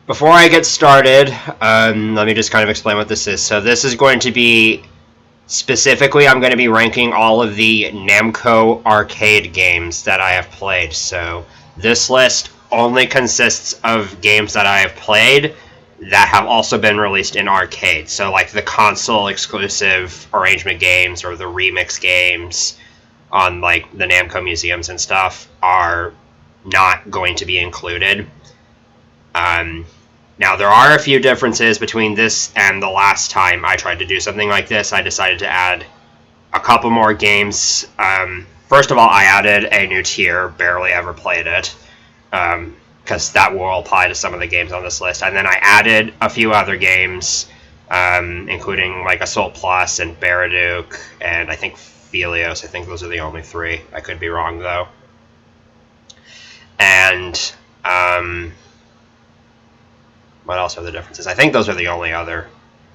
Before I get started, let me just kind of explain what this is. So this is going to be, specifically, I'm going to be ranking all of the Namco arcade games that I have played. So this list only consists of games that I have played that have also been released in arcade. So like the console exclusive arrangement games or the remix games on like the Namco Museums and stuff are not going to be included. Now, there are a few differences between this and the last time I tried to do something like this. I decided to add a couple more games. First of all, I added a new tier, barely ever played it, because that will apply to some of the games on this list. And then I added a few other games, including like Assault Plus and Baraduke, and I think Phelios. I think those are the only three. I could be wrong, though. And what else are the differences? I think those are the only other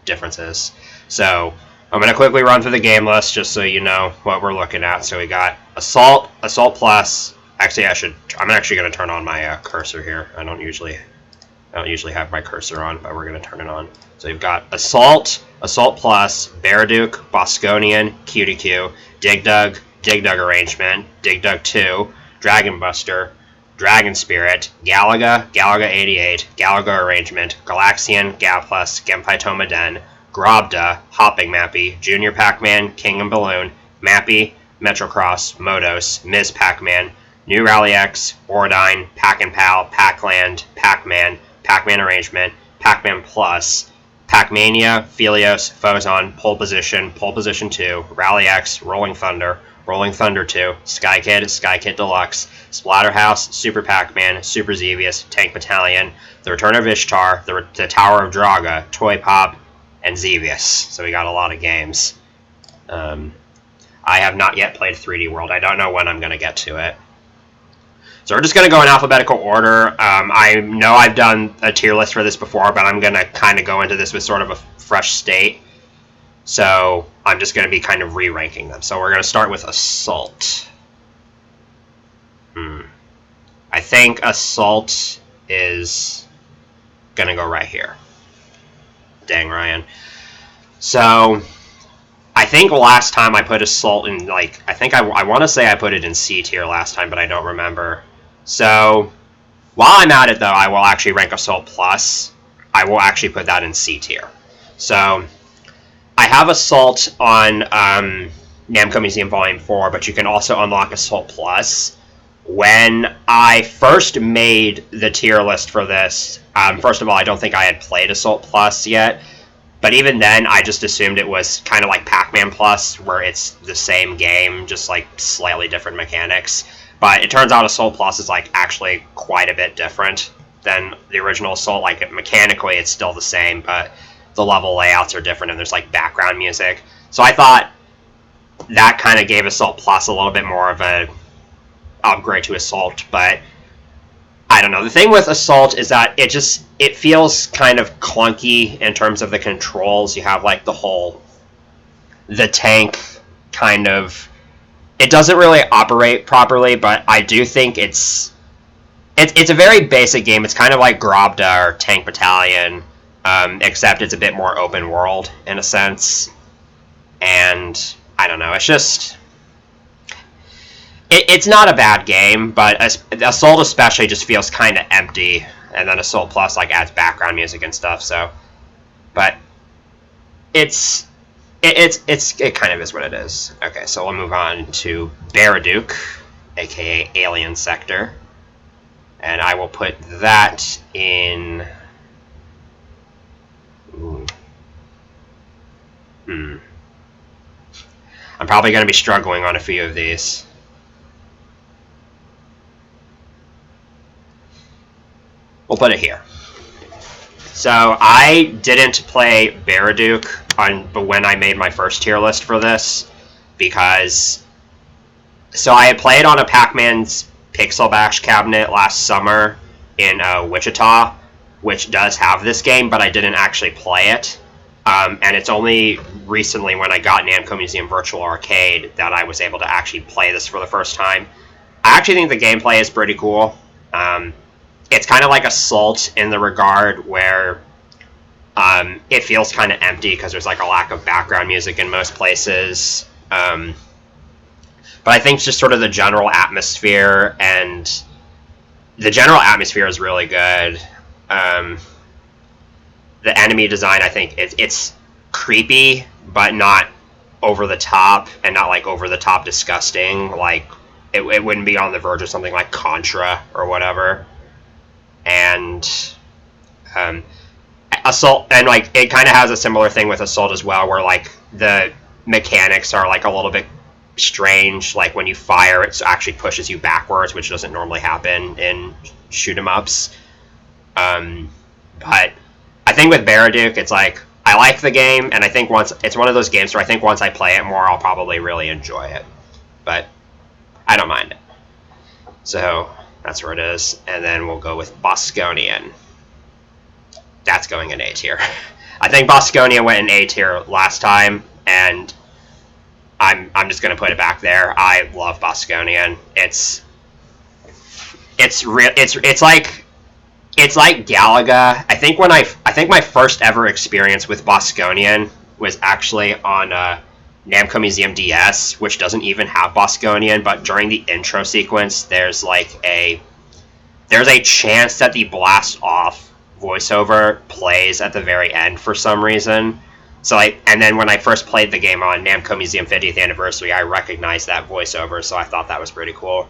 differences. So I'm going to quickly run through the game list just so you know what we're looking at. So we got Assault, Assault Plus. Actually, I'm actually going to turn on my cursor here. I don't usually have my cursor on, but we're going to turn it on. So you've got Assault, Assault Plus, Baraduke, Bosconian, QDQ, Dig Dug Arrangement, Dig Dug 2, Dragon Buster, Dragon Spirit, Galaga, Galaga 88, Galaga Arrangement, Galaxian, Gaplus, Genpai Tomaden, Grobda, Hopping Mappy, Junior Pac-Man, King and Balloon, Mappy, Metrocross, Modos, Ms. Pac-Man, New Rally X, Ordine, Pac-and-Pal, Pac-Land, Pac-Man, Pac-Man Arrangement, Pac-Man Plus, Pac-Mania, Phelios, Fozon, Pole Position 2, Rally X, Rolling Thunder 2, Sky Kid Deluxe, Splatterhouse, Super Pac-Man, Super Xevious, Tank Battalion, The Return of Ishtar, the Tower of Draga, Toy Pop, and Xevious. So we got a lot of games. I have not yet played 3D World. I don't know when I'm going to get to it. So we're just going to go in alphabetical order. I know I've done a tier list for this before, but I'm going to kind of go into this with sort of a fresh state. So I'm just going to be kind of re-ranking them. So we're going to start with Assault. I think Assault is going to go right here. Dang, Ryan. So I think last time I put Assault in, like, I want to say I put it in C tier last time, but I don't remember. So while I'm at it, though, I will actually rank Assault Plus. I will actually put that in C tier. So I have Assault on Namco Museum Volume 4, but you can also unlock Assault Plus. When I first made the tier list for this, first of all, I don't think I had played Assault Plus yet, but even then, I just assumed it was kind of like Pac-Man Plus, where it's the same game, just like slightly different mechanics. But it turns out Assault Plus is like actually quite a bit different than the original Assault. Like mechanically, it's still the same, but the level layouts are different, and there's like background music. So I thought that kind of gave Assault Plus a little bit more of a upgrade to Assault, but I don't know. The thing with Assault is that it feels kind of clunky in terms of the controls. You have like the tank kind of, it doesn't really operate properly, but I do think it's a very basic game. It's kind of like Grobda or Tank Battalion, except it's a bit more open world in a sense. And I don't know, it's just, it's not a bad game, but Assault especially just feels kind of empty, and then Assault Plus like adds background music and stuff. So, but it kind of is what it is. Okay, so we'll move on to Baraduke, aka Alien Sector, and I will put that in. I'm probably going to be struggling on a few of these. We'll put it here. So I didn't play Baraduke but when I made my first tier list for this, because I had played on a Pac-Man's Pixel Bash cabinet last summer in Wichita, which does have this game, but I didn't actually play it. And it's only recently when I got Namco Museum Virtual Arcade that I was able to actually play this for the first time. I actually think the gameplay is pretty cool. it's kind of like Assault in the regard where it feels kind of empty because there's like a lack of background music in most places. But I think just sort of the general atmosphere, and the general atmosphere is really good. The enemy design, I think it's creepy, but not over the top, and not like over the top disgusting. Like it wouldn't be on the verge of something like Contra or whatever. And Assault, and like it kind of has a similar thing with Assault as well, where like the mechanics are like a little bit strange. Like when you fire, it actually pushes you backwards, which doesn't normally happen in shoot 'em ups. But I think with Baraduke, it's like I like the game, and I think once it's one of those games where I think once I play it more, I'll probably really enjoy it. But I don't mind it. So that's where it is, and then we'll go with Bosconian. That's going in A tier. I think Bosconian went in A tier last time, and I'm just gonna put it back there. I love Bosconian. It's like Galaga. I think my first ever experience with Bosconian was actually on Namco Museum DS, which doesn't even have Bosconian, but during the intro sequence, there's a chance that the blast off voiceover plays at the very end for some reason. So and then when I first played the game on Namco Museum 50th Anniversary, I recognized that voiceover, so I thought that was pretty cool.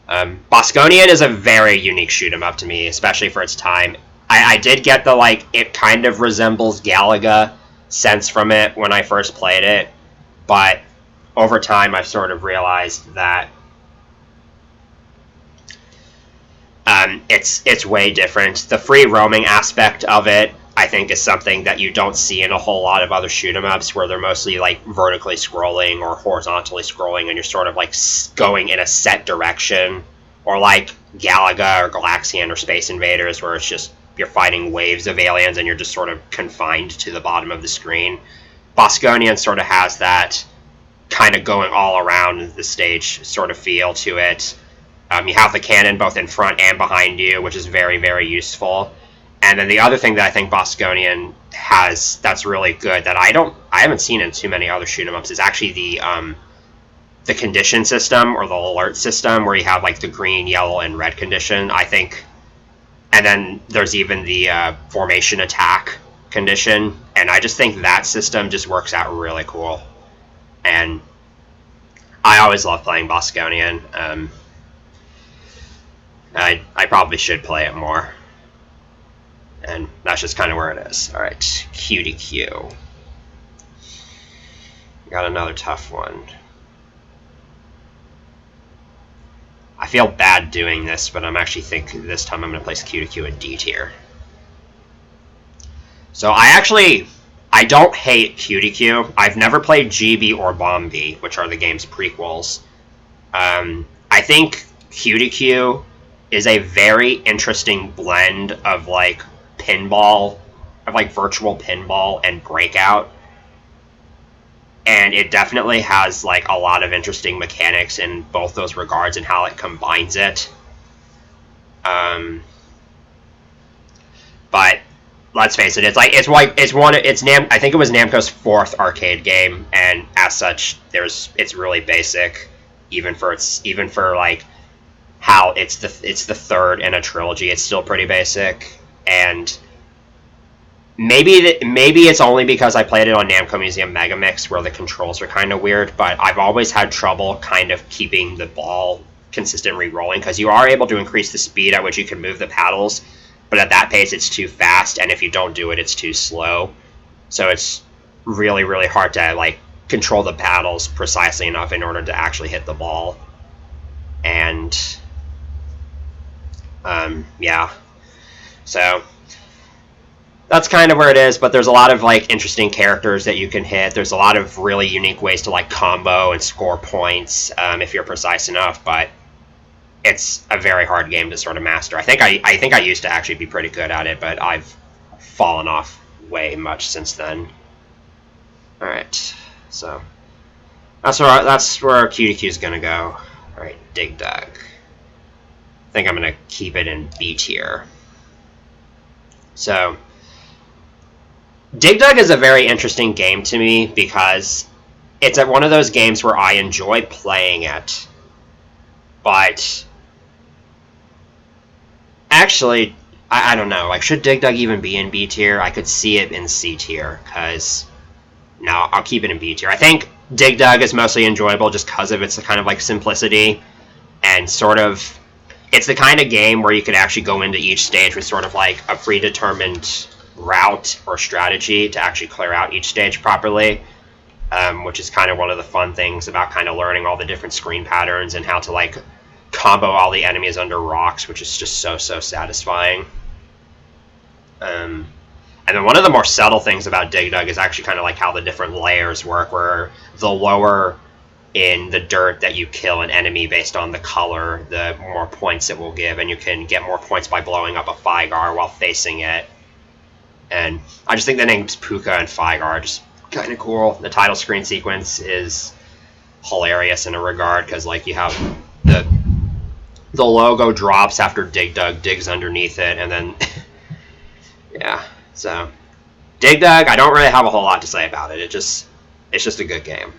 Bosconian is a very unique shoot 'em up to me, especially for its time. I did get the it kind of resembles Galaga sense from it when I first played it, but over time I've sort of realized that it's way different. The free roaming aspect of it, I think, is something that you don't see in a whole lot of other shoot 'em ups, where they're mostly like vertically scrolling or horizontally scrolling, and you're sort of like going in a set direction, or like Galaga or Galaxian or Space Invaders, where it's just you're fighting waves of aliens and you're just sort of confined to the bottom of the screen. Bosconian sort of has that kind of going all around the stage sort of feel to it. You have the cannon both in front and behind you, which is very, very useful. And then the other thing that I think Bosconian has that's really good that I haven't seen in too many other shoot 'em ups is actually the condition system, or the alert system, where you have like the green, yellow, and red condition, I think. And then there's even the formation attack condition, and I just think that system just works out really cool. And I always love playing Bosconian. I probably should play it more. And that's just kind of where it is. Alright, QDQ. Got another tough one. I feel bad doing this, but I'm actually thinking this time I'm going to place QDQ in D tier. So I don't hate QDQ. I've never played GB or Bombi, which are the game's prequels. I think QDQ is a very interesting blend of like pinball, of like virtual pinball and Breakout. And it definitely has like a lot of interesting mechanics in both those regards and how it combines it. But let's face it, I think it was Namco's 4th arcade game, and as such, it's really basic, even for like how it's the 3rd in a trilogy. It's still pretty basic, and maybe it's only because I played it on Namco Museum Megamix, where the controls are kind of weird, but I've always had trouble kind of keeping the ball consistent re-rolling, because you are able to increase the speed at which you can move the paddles, but at that pace it's too fast, and if you don't do it, it's too slow. So it's really, really hard to like control the paddles precisely enough in order to actually hit the ball. And yeah, so that's kind of where it is, but there's a lot of like interesting characters that you can hit. There's a lot of really unique ways to like combo and score points if you're precise enough, but it's a very hard game to sort of master. I think I used to actually be pretty good at it, but I've fallen off way much since then. All right, so that's where QDQ is gonna go. All right, Dig Dug. think I'm going to keep it in B tier. So, Dig Dug is a very interesting game to me because it's one of those games where I enjoy playing it, but actually, I don't know. Like, should Dig Dug even be in B tier? I could see it in C tier, because no, I'll keep it in B tier. I think Dig Dug is mostly enjoyable just because of its kind of like simplicity and sort of, it's the kind of game where you could actually go into each stage with sort of like a predetermined route or strategy to actually clear out each stage properly, which is kind of one of the fun things about kind of learning all the different screen patterns and how to like combo all the enemies under rocks, which is just so satisfying. And then one of the more subtle things about Dig Dug is actually kind of like how the different layers work, where the lower in the dirt that you kill an enemy based on the color, the more points it will give, and you can get more points by blowing up a Figar while facing it. And I just think the names Puka and Figar are just kind of cool. The title screen sequence is hilarious in a regard, because like you have the logo drops after Dig Dug digs underneath it, and then yeah, so Dig Dug, I don't really have a whole lot to say about it. It's just a good game.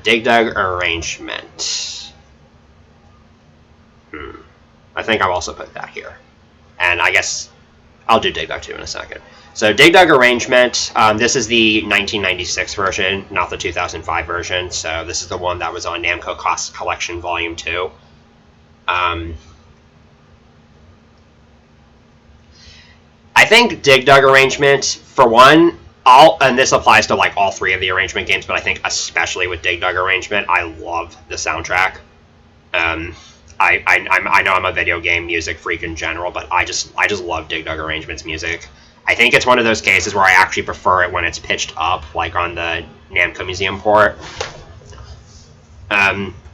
Dig Dug arrangement. I think I've also put that here, and I guess I'll do Dig Dug 2 in a second. So Dig Dug arrangement. This is the 1996 version, not the 2005 version. So this is the one that was on Namco Collection Volume 2. I think Dig Dug arrangement, for one, and this applies to like all three of the arrangement games, but I think especially with Dig Dug arrangement, I love the soundtrack. I know I'm a video game music freak in general, but I just love Dig Dug arrangement's music. I think it's one of those cases where I actually prefer it when it's pitched up, like on the Namco Museum port.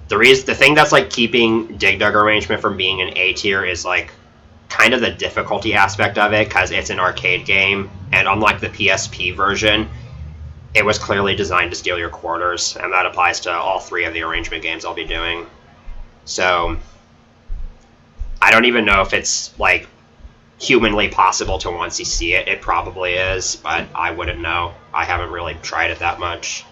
The thing that's like keeping Dig Dug arrangement from being an A tier is like kind of the difficulty aspect of it, because it's an arcade game, and unlike the PSP version, it was clearly designed to steal your quarters, and that applies to all three of the arrangement games I'll be doing. So I don't even know if it's like humanly possible to once you see it. It probably is, but I wouldn't know. I haven't really tried it that much.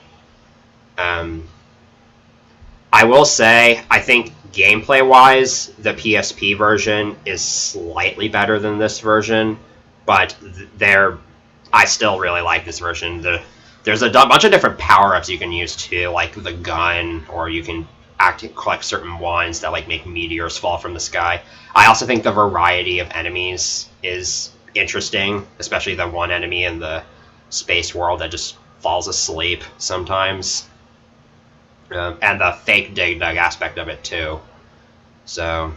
I will say, I think gameplay-wise, the PSP version is slightly better than this version, but I still really like this version. There's a bunch of different power-ups you can use too, like the gun, or you can collect certain wands that like make meteors fall from the sky. I also think the variety of enemies is interesting, especially the one enemy in the space world that just falls asleep sometimes. And the fake Dig Dug aspect of it too. So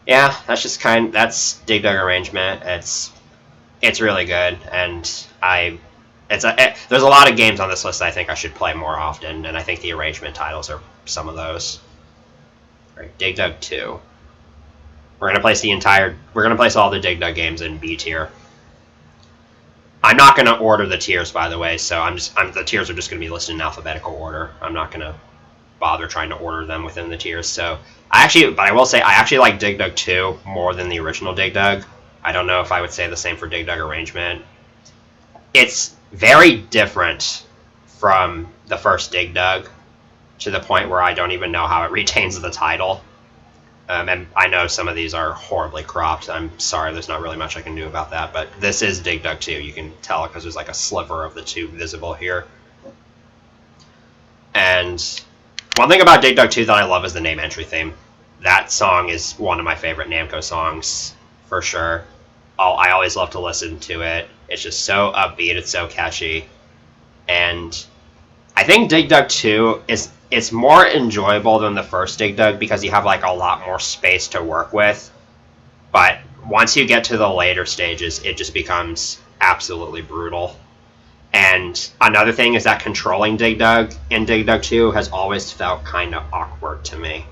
yeah, that's Dig Dug arrangement. It's really good, and there's a lot of games on this list that I think I should play more often, and I think the arrangement titles are some of those. All right, Dig Dug 2. We're gonna place all the Dig Dug games in B tier. I'm not going to order the tiers, by the way, so the tiers are just going to be listed in alphabetical order. I'm not going to bother trying to order them within the tiers. So but I will say I actually like Dig Dug 2 more than the original Dig Dug. I don't know if I would say the same for Dig Dug arrangement. It's very different from the first Dig Dug, to the point where I don't even know how it retains the title. And I know some of these are horribly cropped. I'm sorry, there's not really much I can do about that. But this is Dig Dug 2. You can tell because there's like a sliver of the 2 visible here. And one thing about Dig Dug 2 that I love is the name entry theme. That song is one of my favorite Namco songs, for sure. I always love to listen to it. It's just so upbeat. It's so catchy. And I think Dig Dug 2 it's more enjoyable than the first Dig Dug because you have like a lot more space to work with. But once you get to the later stages, it just becomes absolutely brutal. And another thing is that controlling Dig Dug in Dig Dug 2 has always felt kind of awkward to me,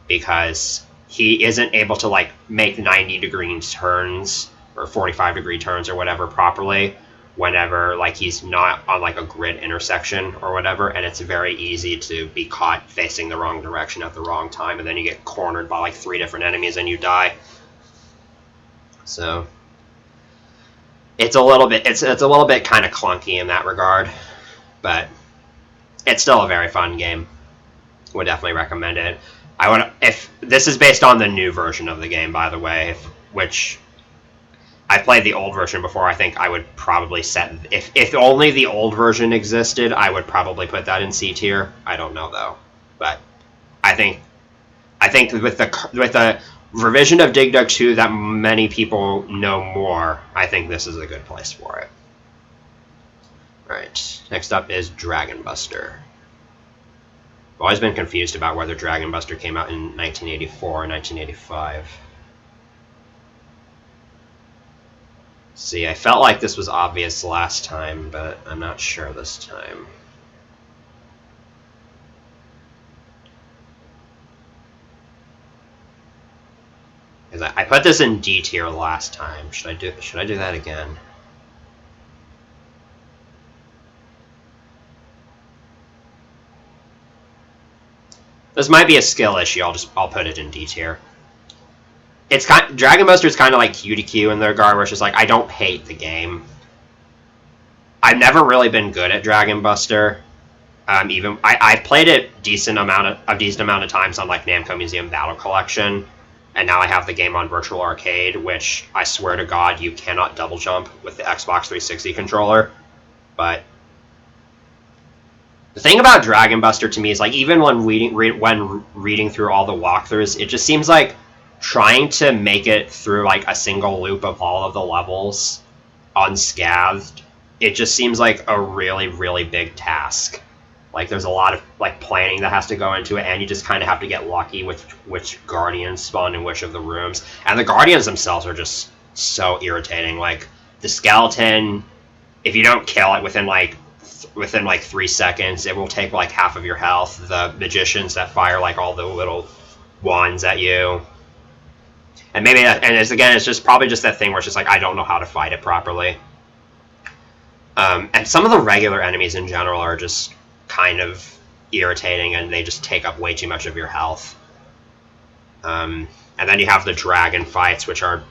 because he isn't able to like make 90-degree turns or 45-degree turns or whatever properly, whenever like he's not on like a grid intersection or whatever, and it's very easy to be caught facing the wrong direction at the wrong time, and then you get cornered by like 3 different enemies and you die. So it's a little bit kind of clunky in that regard, but it's still a very fun game. Would definitely recommend it. If this is based on the new version of the game, by the way, which I played the old version before. I think I would probably set, if only the old version existed, I would probably put that in C tier. I don't know though, but I think with the revision of Dig Dug 2 that many people know more, I think this is a good place for it. Alright, next up is Dragon Buster. I've always been confused about whether Dragon Buster came out in 1984 or 1985. See, I felt like this was obvious last time, but I'm not sure this time. Because I put this in D tier last time. Should I do that again? This might be a skill issue. I'll put it in D tier. Dragon Buster is kind of like QDQ in the regard where it's just like, I don't hate the game. I've never really been good at Dragon Buster. I've played it a decent amount of times on like Namco Museum Battle Collection, and now I have the game on Virtual Arcade, which I swear to God you cannot double jump with the Xbox 360 controller. But the thing about Dragon Buster to me is like, even when reading through all the walkthroughs, it just seems like trying to make it through like a single loop of all of the levels unscathed, it just seems like a really, really big task. Like there's a lot of like planning that has to go into it, and you just kind of have to get lucky with which guardians spawn in which of the rooms. And the guardians themselves are just so irritating. Like the skeleton, if you don't kill it within like 3 seconds, it will take like half of your health. The magicians that fire like all the little wands at you. And maybe it's just probably just that thing where it's just like, I don't know how to fight it properly. And some of the regular enemies in general are just kind of irritating, and they just take up way too much of your health. And then you have the dragon fights, which are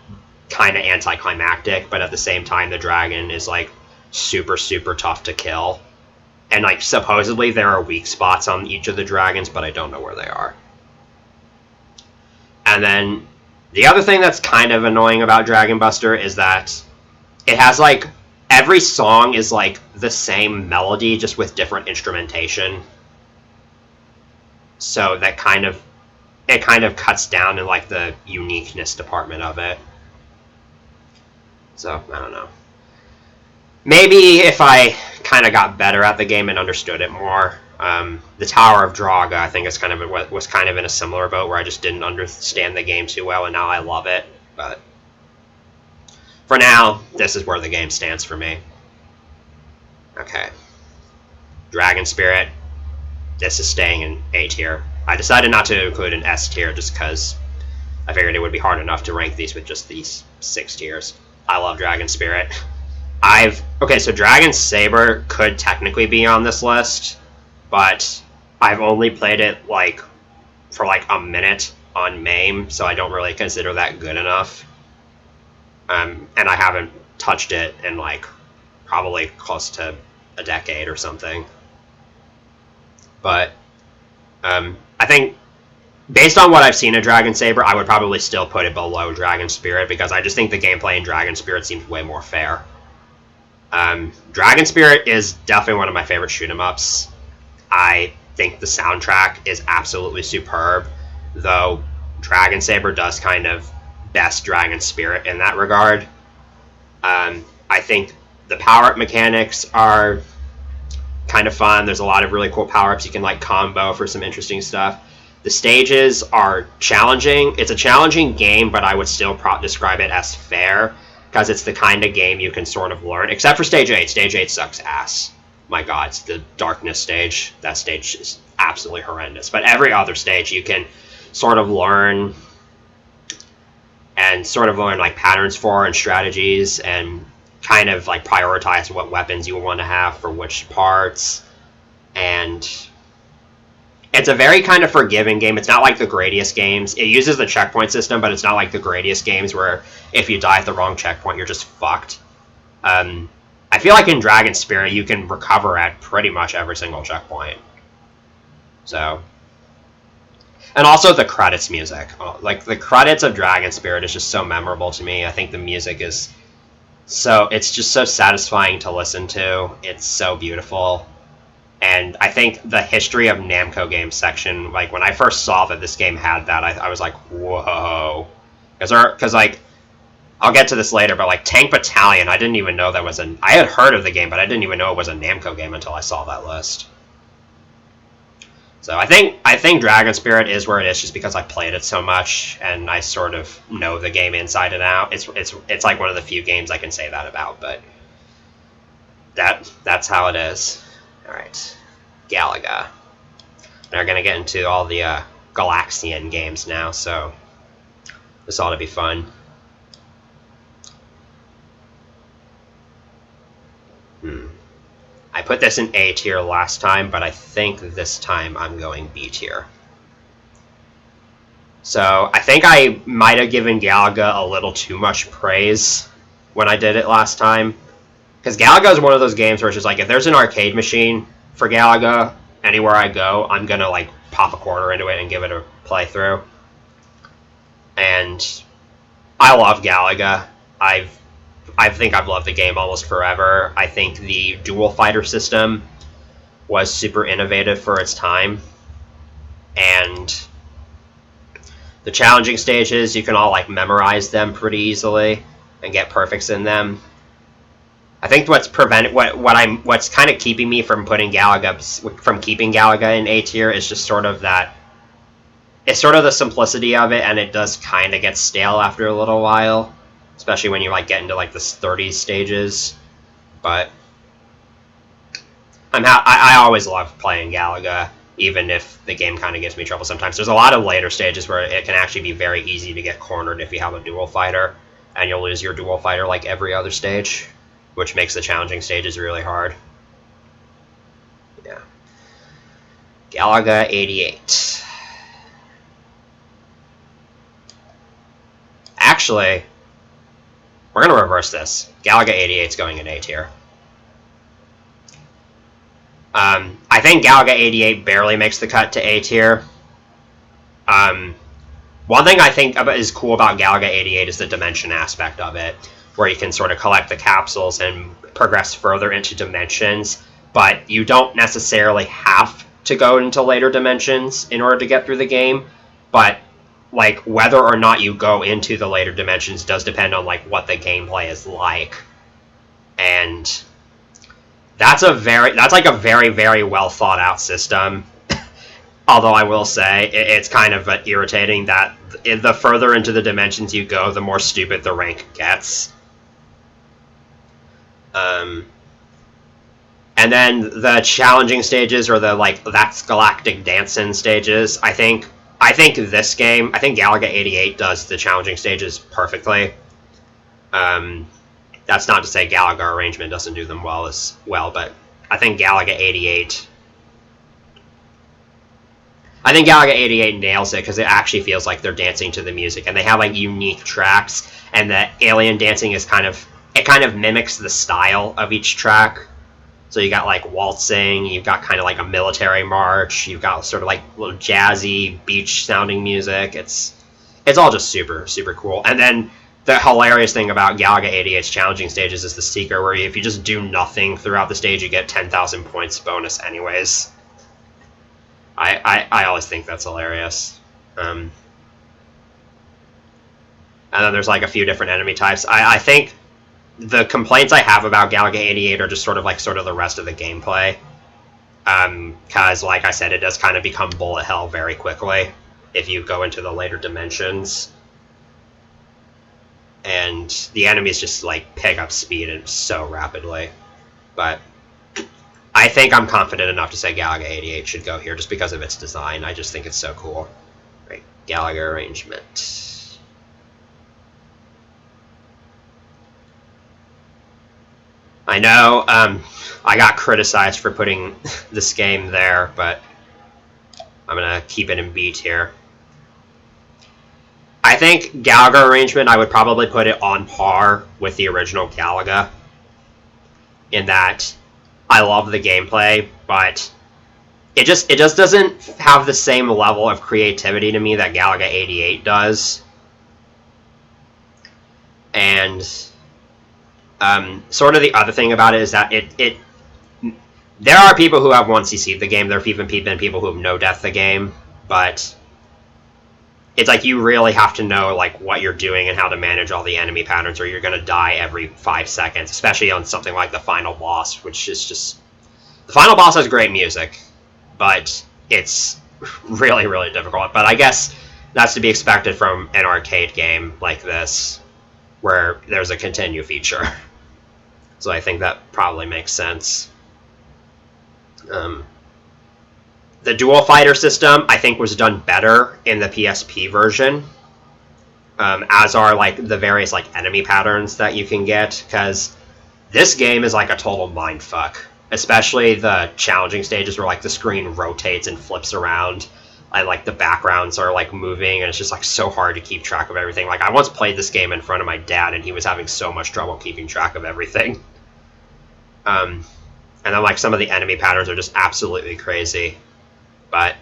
kind of anticlimactic, but at the same time, the dragon is like super, super tough to kill. And like supposedly there are weak spots on each of the dragons, but I don't know where they are. And then the other thing that's kind of annoying about Dragon Buster is that it has like, every song is like the same melody, just with different instrumentation. So that kind of cuts down in like the uniqueness department of it. So I don't know. Maybe if I kind of got better at the game and understood it more. The Tower of Draga, I think, was kind of in a similar boat where I just didn't understand the game too well, and now I love it. But for now, this is where the game stands for me. Okay. Dragon Spirit. This is staying in A tier. I decided not to include an S tier just because I figured it would be hard enough to rank these with just these 6 tiers. I love Dragon Spirit. Okay, so Dragon Saber could technically be on this list, but I've only played it like for like a minute on MAME, so I don't really consider that good enough. And I haven't touched it in like probably close to a decade or something. But I think based on what I've seen of Dragon Saber, I would probably still put it below Dragon Spirit, because I just think the gameplay in Dragon Spirit seems way more fair. Dragon Spirit is definitely one of my favorite shoot-'em-ups. I think the soundtrack is absolutely superb, though Dragon Saber does kind of best Dragon Spirit in that regard. I think the power-up mechanics are kind of fun. There's a lot of really cool power-ups you can like combo for some interesting stuff. The stages are challenging. It's a challenging game, but I would still describe it as fair, because it's the kind of game you can sort of learn, except for Stage 8. Stage 8 sucks ass. My god, it's the darkness stage. That stage is absolutely horrendous. But every other stage you can sort of learn like patterns for and strategies, and kind of like prioritize what weapons you want to have for which parts, and it's a very kind of forgiving game. It's not like the Gradius games. It uses the checkpoint system, but it's not like the Gradius games where if you die at the wrong checkpoint, you're just fucked. I feel like in Dragon Spirit, you can recover at pretty much every single checkpoint. So, and also the credits music. Like, the credits of Dragon Spirit is just so memorable to me. I think the music is so, it's just so satisfying to listen to. It's so beautiful. And I think the history of Namco games section, like, when I first saw that this game had that, I was like, whoa. Because, like, I'll get to this later, but, like, Tank Battalion, I didn't even know that was I had heard of the game, but I didn't even know it was a Namco game until I saw that list. So I think Dragon Spirit is where it is just because I played it so much, and I sort of know the game inside and out. It's like one of the few games I can say that about, but that's how it is. Alright, Galaga. They're going to get into all the Galaxian games now, so this ought to be fun. I put this in A tier last time, but I think this time I'm going B tier. So I think I might have given Galaga a little too much praise when I did it last time. Because Galaga is one of those games where it's just like, if there's an arcade machine for Galaga, anywhere I go, I'm going to like pop a quarter into it and give it a playthrough. And I love Galaga. I think I've loved the game almost forever. I think the dual fighter system was super innovative for its time. And the challenging stages, you can all like memorize them pretty easily and get perfects in them. I think what's kind of keeping me from keeping Galaga in A tier is just sort of that. It's sort of the simplicity of it, and it does kind of get stale after a little while, especially when you like get into like the 30s stages. But I always love playing Galaga, even if the game kind of gives me trouble sometimes. There's a lot of later stages where it can actually be very easy to get cornered if you have a dual fighter, and you'll lose your dual fighter like every other stage, which makes the challenging stages really hard. Yeah. Galaga 88. Actually, we're going to reverse this. Galaga 88 is going in A tier. I think Galaga 88 barely makes the cut to A tier. One thing I think is cool about Galaga 88 is the dimension aspect of it, where you can sort of collect the capsules and progress further into dimensions, but you don't necessarily have to go into later dimensions in order to get through the game. But like whether or not you go into the later dimensions does depend on like what the gameplay is like, and that's like a very, very well thought out system. Although I will say it's kind of irritating that the further into the dimensions you go, the more stupid the rank gets. And then the challenging stages, or the like that's Galactic Dancing stages, I think this game, I think Galaga 88 does the challenging stages perfectly. That's not to say Galaga Arrangement doesn't do them well as well, but I think Galaga 88 nails it because it actually feels like they're dancing to the music, and they have like unique tracks, and the alien dancing is kind of mimics the style of each track. So you got like waltzing, you've got kind of like a military march, you've got sort of like little jazzy beach sounding music. It's all just super, super cool. And then the hilarious thing about Galaga 88's challenging stages is the secret, where if you just do nothing throughout the stage, you get 10,000 points bonus anyways. I always think that's hilarious. And then there's like a few different enemy types. I think the complaints I have about Galaga 88 are just sort of the rest of the gameplay. Because, like I said, it does kind of become bullet hell very quickly if you go into the later dimensions. And the enemies just, like, pick up speed so rapidly. But I think I'm confident enough to say Galaga 88 should go here just because of its design. I just think it's so cool. Right, Galaga Arrangement. I know I got criticized for putting this game there, but I'm going to keep it in B tier. I think Galaga arrangement, I would probably put it on par with the original Galaga, in that I love the gameplay, but it just doesn't have the same level of creativity to me that Galaga 88 does. And sort of the other thing about it is that there are people who have 1cc the game. There have even been people who have no death the game, but it's like you really have to know like what you're doing and how to manage all the enemy patterns, or you're going to die every 5 seconds, especially on something like the final boss, which is just... The final boss has great music, but it's really, really difficult. But I guess that's to be expected from an arcade game like this, where there's a continue feature. So I think that probably makes sense. The dual fighter system, I think, was done better in the PSP version, as are like the various like enemy patterns that you can get, because this game is like a total mindfuck. Especially the challenging stages where like the screen rotates and flips around, and like the backgrounds are like moving, and it's just like so hard to keep track of everything. Like I once played this game in front of my dad, and he was having so much trouble keeping track of everything. And then like some of the enemy patterns are just absolutely crazy. But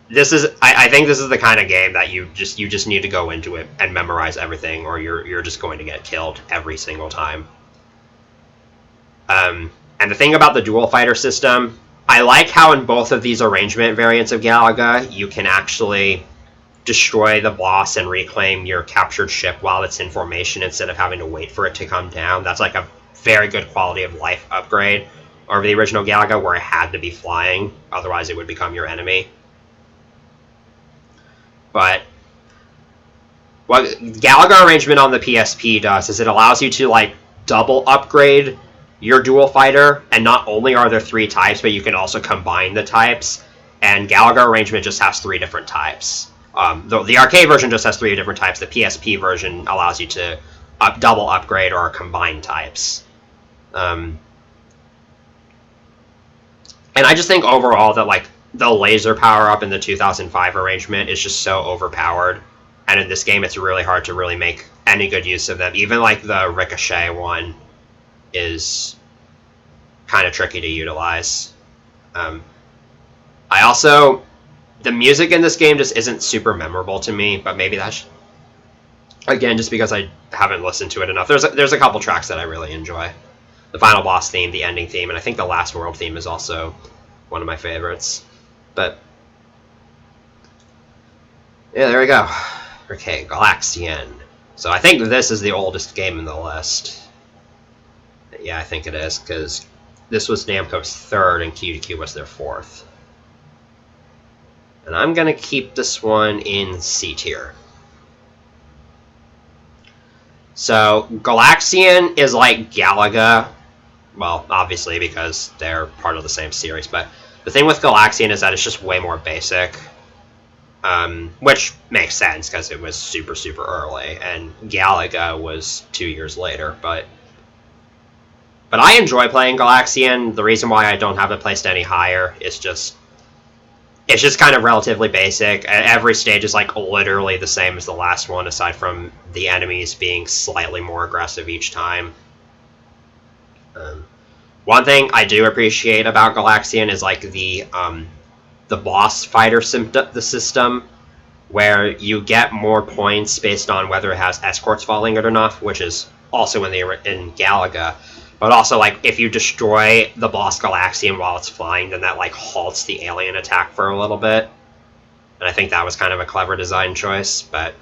this is, I think this is the kind of game that you just need to go into it and memorize everything, or you're just going to get killed every single time. And the thing about the dual fighter system, I like how in both of these arrangement variants of Galaga, you can actually destroy the boss and reclaim your captured ship while it's in formation instead of having to wait for it to come down. That's like a very good quality of life upgrade over the original Galaga, where it had to be flying, otherwise it would become your enemy. But what Galaga arrangement on the PSP does is it allows you to like double upgrade your dual fighter, and not only are there 3 types, but you can also combine the types. And Galaga arrangement just has 3 different types. The arcade version just has 3 different types. The PSP version allows you to double upgrade or combine types. And I just think overall that like the laser power up in the 2005 arrangement is just so overpowered, and in this game it's really hard to really make any good use of them. Even like the Ricochet one is kind of tricky to utilize. I also, the music in this game just isn't super memorable to me, but maybe that's, again, just because I haven't listened to it enough. There's a couple tracks that I really enjoy. The final boss theme, the ending theme, and I think the Last World theme is also one of my favorites. But yeah, there we go. Okay, Galaxian. So I think this is the oldest game in the list. Yeah, I think it is, because this was Namco's 3rd and QDQ was their 4th. And I'm going to keep this one in C tier. So, Galaxian is like Galaga. Well, obviously, because they're part of the same series. But the thing with Galaxian is that it's just way more basic. Which makes sense, because it was super, super early. And Galaga was 2 years later, but I enjoy playing Galaxian. The reason why I don't have it placed any higher is just... It's just kind of relatively basic. Every stage is like literally the same as the last one, aside from the enemies being slightly more aggressive each time. One thing I do appreciate about Galaxian is like the boss fighter system, where you get more points based on whether it has escorts following it or not, which is also in Galaga. But also, like, if you destroy the boss Galaxian while it's flying, then that, like, halts the alien attack for a little bit. And I think that was kind of a clever design choice, but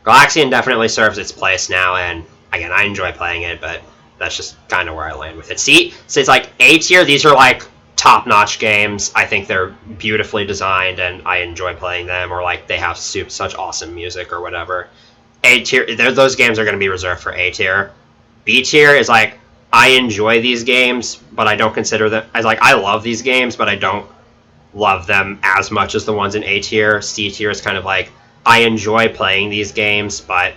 Galaxian definitely serves its place now, and, again, I enjoy playing it, but that's just kind of where I land with it. See, so it's like A tier, these are, like, top-notch games. I think they're beautifully designed, and I enjoy playing them, or, like, they have such awesome music or whatever. A tier, those games are going to be reserved for A tier. B tier is like, I enjoy these games, but I don't consider them as like, I love these games, but I don't love them as much as the ones in A tier. C tier is kind of like, I enjoy playing these games, but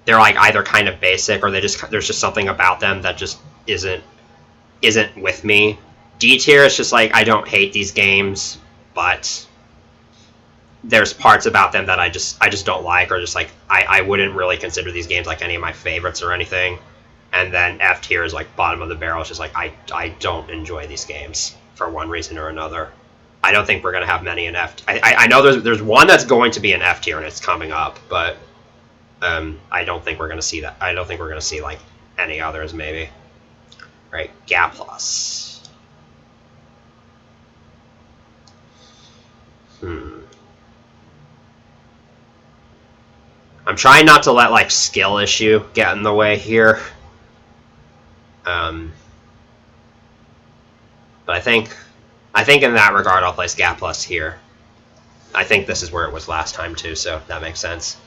they're like either kind of basic or there's just something about them that just isn't with me. D tier is just like I don't hate these games, but there's parts about them that I just don't like, or just like I wouldn't really consider these games like any of my favorites or anything. And then F tier is like bottom of the barrel. It's just like I don't enjoy these games for one reason or another. I don't think we're gonna have many in F. I know there's one that's going to be an F tier and it's coming up, but I don't think we're gonna see that. I don't think we're gonna see like any others maybe. Right, Gap Plus. I'm trying not to let like skill issue get in the way here. But I think in that regard I'll place Gap Plus here. I think this is where it was last time too, so that makes sense.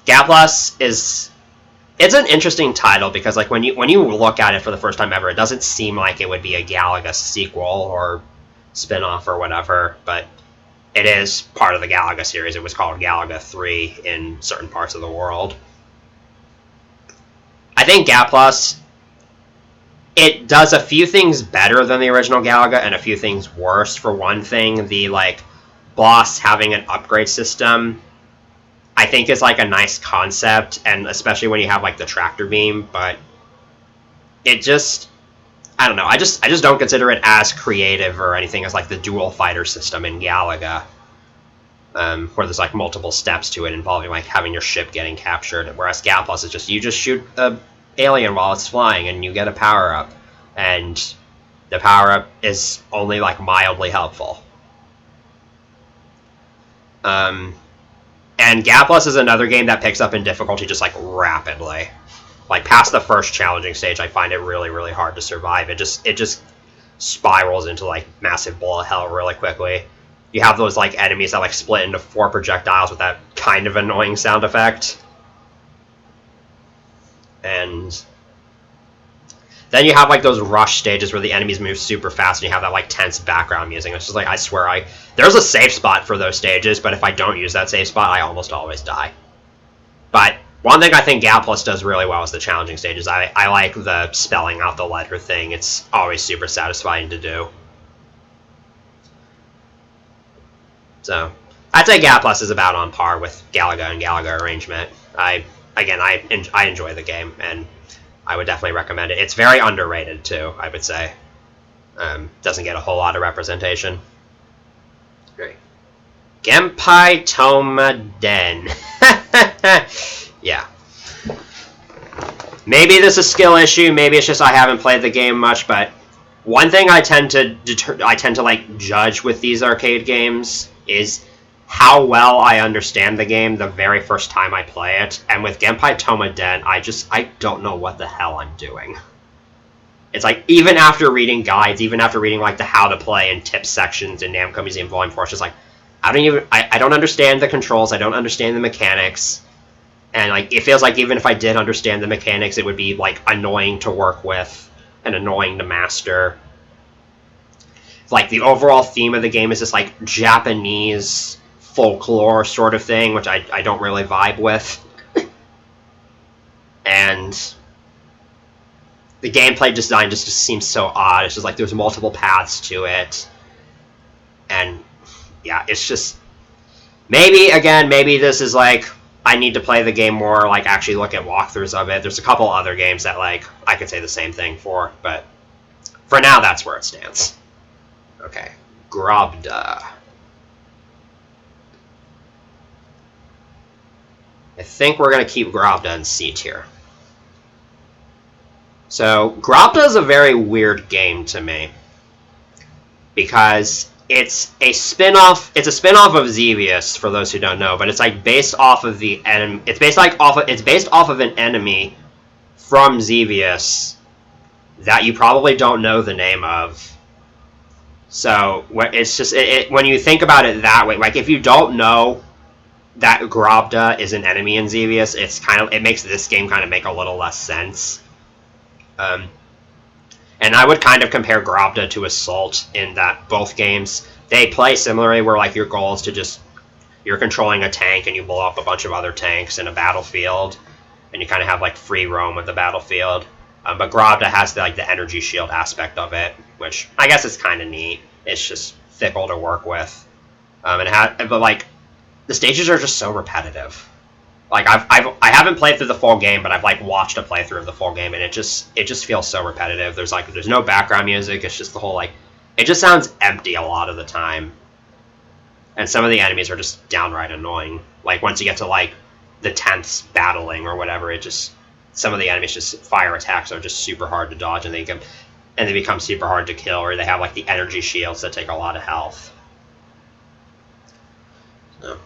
Gap Plus it's an interesting title because like when you look at it for the first time ever, it doesn't seem like it would be a Galaga sequel or spin-off or whatever, but it is part of the Galaga series. It was called Galaga 3 in certain parts of the world. I think Gap Plus, it does a few things better than the original Galaga and a few things worse. For one thing, the like boss having an upgrade system I think is like a nice concept, and especially when you have like the tractor beam, but it just, I don't know, I just don't consider it as creative or anything as like the dual fighter system in Galaga, where there's like multiple steps to it involving like having your ship getting captured, whereas Gap Plus is just you just shoot a alien while it's flying and you get a power up, and the power up is only like mildly helpful. And Gap Plus is another game that picks up in difficulty just like rapidly. Like past the first challenging stage, I find it really, really hard to survive. It just spirals into like massive bullet hell really quickly. You have those like enemies that like split into 4 projectiles with that kind of annoying sound effect. And then you have like those rush stages where the enemies move super fast and you have that like tense background music. It's just like, I swear, there's a safe spot for those stages, but if I don't use that safe spot, I almost always die. But one thing I think Gap Plus does really well is the challenging stages. I like the spelling out the letter thing. It's always super satisfying to do. So I'd say Gap Plus is about on par with Galaga and Galaga Arrangement. I enjoy the game, and I would definitely recommend it. It's very underrated, too, I would say. Doesn't get a whole lot of representation. Great. Genpai Toma Den. Yeah. Maybe this is a skill issue, maybe it's just I haven't played the game much, but one thing I tend to like judge with these arcade games is how well I understand the game the very first time I play it. And with Genpai Toma Den, I don't know what the hell I'm doing. It's like, even after reading guides, even after reading like the how to play and tips sections in Namco Museum Volume 4, it's just like, I don't understand the controls, I don't understand the mechanics. And like, it feels like even if I did understand the mechanics, it would be like annoying to work with and annoying to master. Like, the overall theme of the game is this like Japanese folklore sort of thing, which I don't really vibe with. And the gameplay design just seems so odd. It's just like there's multiple paths to it. And yeah, it's just, maybe this is like, I need to play the game more, like actually look at walkthroughs of it. There's a couple other games that like I could say the same thing for, but for now that's where it stands. Okay, Grobda. I think we're going to keep Grobda in C tier. So, Grobda is a very weird game to me, because it's a spin-off of Xevious, for those who don't know, but it's like based off of the enemy. It's based off of an enemy from Xevious that you probably don't know the name of. So it's just when you think about it that way, like if you don't know that Grobda is an enemy in Xevious, it makes this game kind of make a little less sense. And I would kind of compare Grobda to Assault in that both games, they play similarly, where like your goal is to just, you're controlling a tank and you blow up a bunch of other tanks in a battlefield. and you kind of have like free roam with the battlefield. But Grobda has the energy shield aspect of it, which I guess is kind of neat. It's just fickle to work with, but like the stages are just so repetitive. Like I haven't played through the full game, but I've like watched a playthrough of the full game, and it just feels so repetitive. There's no background music. It's just the whole it just sounds empty a lot of the time, and some of the enemies are just downright annoying. Like once you get to like the 10th battling or whatever, some of the enemies just fire attacks are just super hard to dodge, and they become super hard to kill, or they have like the energy shields that take a lot of health. So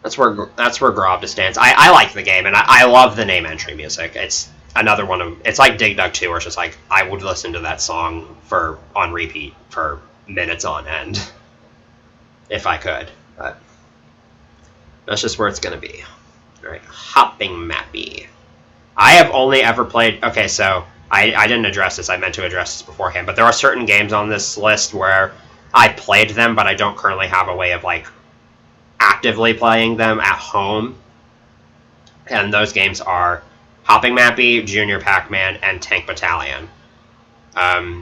that's where Grobda stands. I like the game, and I love the name entry music. It's another one of it's like Dig Dug 2, where it's just like I would listen to that song on repeat for minutes on end if I could. But that's just where it's gonna be. All right, Hopping Mappy. I have only ever played. Okay, so I didn't address this. I meant to address this beforehand, but there are certain games on this list where I played them, but I don't currently have a way of like actively playing them at home. And those games are Hopping Mappy, Junior Pac-Man, and Tank Battalion.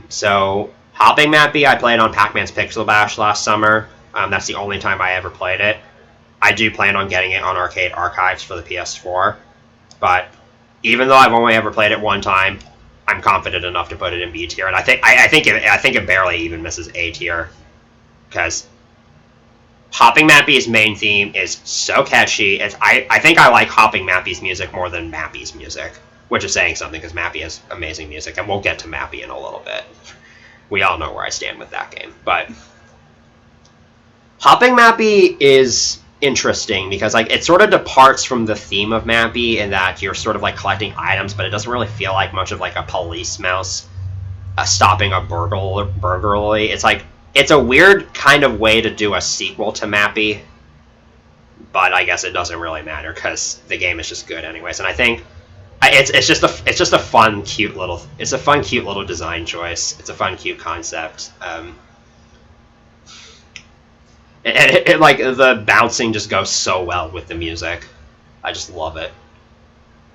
So Hopping Mappy I played on Pac-Man's Pixel Bash last summer. That's the only time I ever played it. I do plan on getting it on Arcade Archives for the PS4, but even though I've only ever played it one time, I'm confident enough to put it in B tier, and I think it barely even misses A tier, because Hopping Mappy's main theme is so catchy. I think I like Hopping Mappy's music more than Mappy's music, which is saying something, because Mappy has amazing music, and we'll get to Mappy in a little bit. We all know where I stand with that game, but Hopping Mappy is interesting because like it sort of departs from the theme of Mappy in that you're sort of like collecting items, but it doesn't really feel like much of like a police mouse stopping a burglary. It's a weird kind of way to do a sequel to Mappy, but I guess it doesn't really matter because the game is just good anyways. And I think it's just a fun, cute little design choice. It's a fun, cute concept. And like the bouncing just goes so well with the music. I just love it.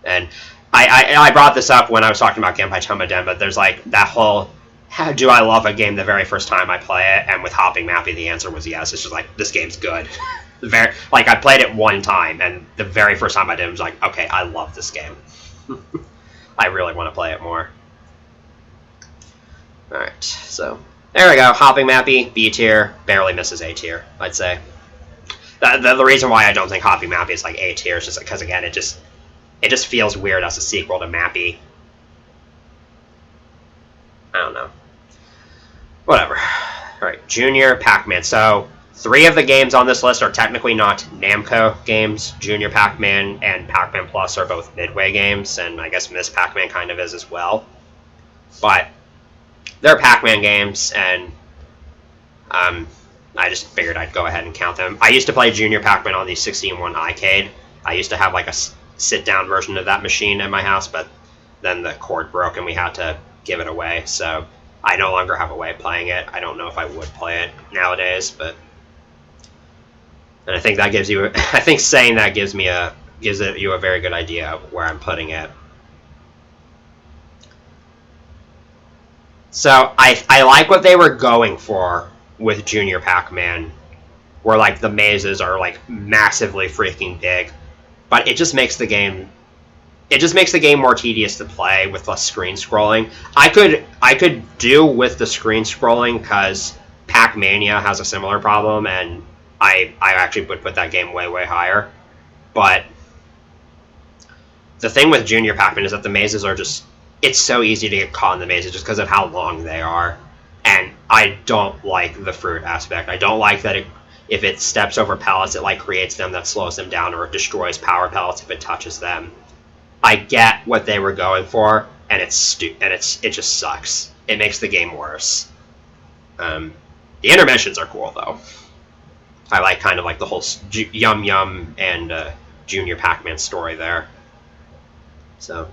And I brought this up when I was talking about Genpai Tomoden, but there's like that whole, how do I love a game the very first time I play it? And with Hopping Mappy, the answer was yes. It's just like, this game's good. I played it one time, and the very first time I did, it was like, okay, I love this game. I really want to play it more. Alright, so there we go. Hopping Mappy, B tier, barely misses A tier, I'd say. The reason why I don't think Hopping Mappy is like A tier is just because, again, it just feels weird as a sequel to Mappy. I don't know. Whatever. Alright, Junior Pac-Man. So 3 of the games on this list are technically not Namco games. Junior Pac-Man and Pac-Man Plus are both Midway games, and I guess Miss Pac-Man kind of is as well. But they're Pac-Man games, and I just figured I'd go ahead and count them. I used to play Junior Pac-Man on the 16-1 arcade. I used to have like a sit-down version of that machine at my house, but then the cord broke and we had to give it away, so I no longer have a way of playing it. I don't know if I would play it nowadays, but and I think that gives you I think saying that gives you a very good idea of where I'm putting it. So I like what they were going for with Junior Pac-Man, where like the mazes are like massively freaking big, but it just makes the game more tedious to play with less screen scrolling. I could do with the screen scrolling because Pac-Mania has a similar problem, and I actually would put that game way, way higher. But the thing with Junior Pac-Man is that the mazes are just, it's so easy to get caught in the mazes just because of how long they are. And I don't like the fruit aspect. I don't like that if it steps over pellets, it like creates them that slows them down, or it destroys power pellets if it touches them. I get what they were going for, and it just sucks. It makes the game worse. The intermissions are cool though. I like kind of like the whole Yum Yum and Junior Pac-Man story there. So,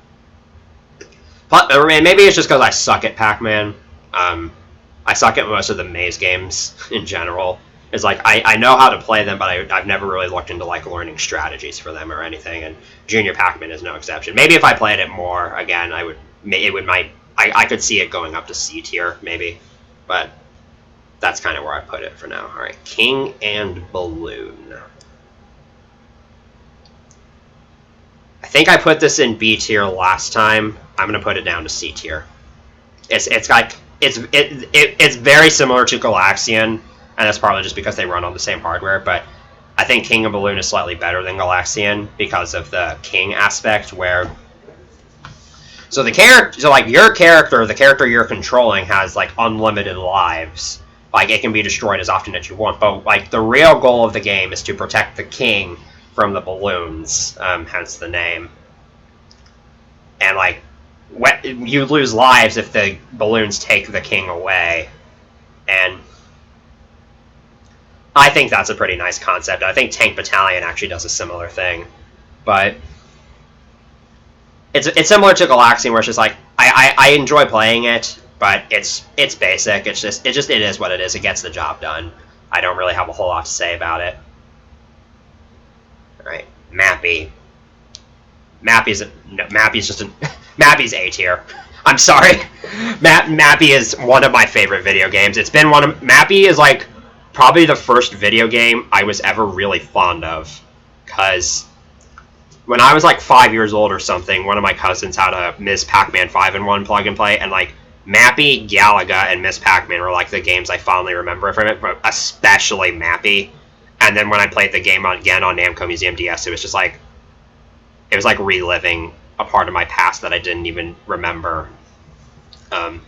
but maybe it's just because I suck at Pac-Man. I suck at most of the maze games in general. It's like I know how to play them, but I've never really looked into like learning strategies for them or anything. And Junior Pac-Man is no exception. Maybe if I played it more again, I could see it going up to C tier maybe, but that's kind of where I put it for now. All right, King and Balloon. I think I put this in B tier last time. I'm gonna put it down to C tier. It's very similar to Galaxian, and that's probably just because they run on the same hardware. But I think King and Balloon is slightly better than Galaxian because of the King aspect, where your character, the character you're controlling, has like unlimited lives. Like it can be destroyed as often as you want, but like the real goal of the game is to protect the king from the balloons, hence the name. And like, you lose lives if the balloons take the king away, and I think that's a pretty nice concept. I think Tank Battalion actually does a similar thing, but it's similar to Galaxian, where it's just like I enjoy playing it, but it's basic. It is what it is. It gets the job done. I don't really have a whole lot to say about it. All right, Mappy. Mappy's A tier. I'm sorry. Mappy is one of my favorite video games. Mappy is like probably the first video game I was ever really fond of, because when I was like 5 years old or something, one of my cousins had a Ms. Pac-Man 5-in-1 plug and play, and like Mappy, Galaga, and Ms. Pac-Man were like the games I fondly remember from it, but especially Mappy. And then when I played the game again on Namco Museum DS, it was like reliving a part of my past that I didn't even remember. But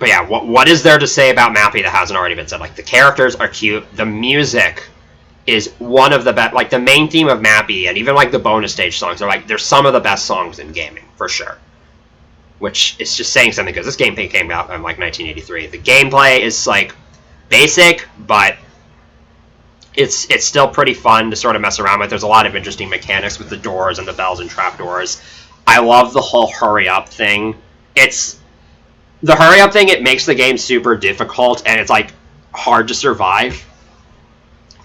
yeah, what is there to say about Mappy that hasn't already been said? Like, the characters are cute, the music is one of the best. Like, the main theme of Mappy and even like the bonus stage songs are like, they're some of the best songs in gaming for sure. Which is just saying something, because this game came out in like 1983. The gameplay is like basic, but it's still pretty fun to sort of mess around with. There's a lot of interesting mechanics with the doors and the bells and trapdoors. I love the whole hurry up thing. The hurry up thing, it makes the game super difficult, and it's like hard to survive.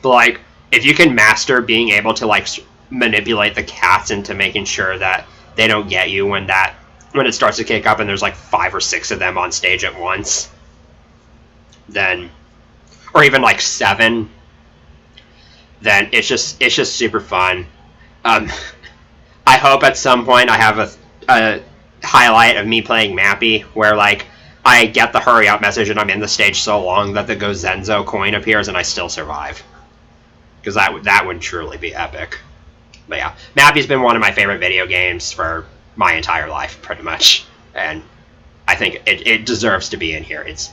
But like, if you can master being able to like manipulate the cats into making sure that they don't get you when it starts to kick up and there's like 5 or 6 of them on stage at once, then, or even like 7, then it's just super fun. I hope at some point I have a highlight of me playing Mappy where like I get the hurry up message and I'm in the stage so long that the Gozenzo coin appears and I still survive, because that would truly be epic. But yeah, Mappy's been one of my favorite video games for my entire life, pretty much, and I think it deserves to be in here. It's,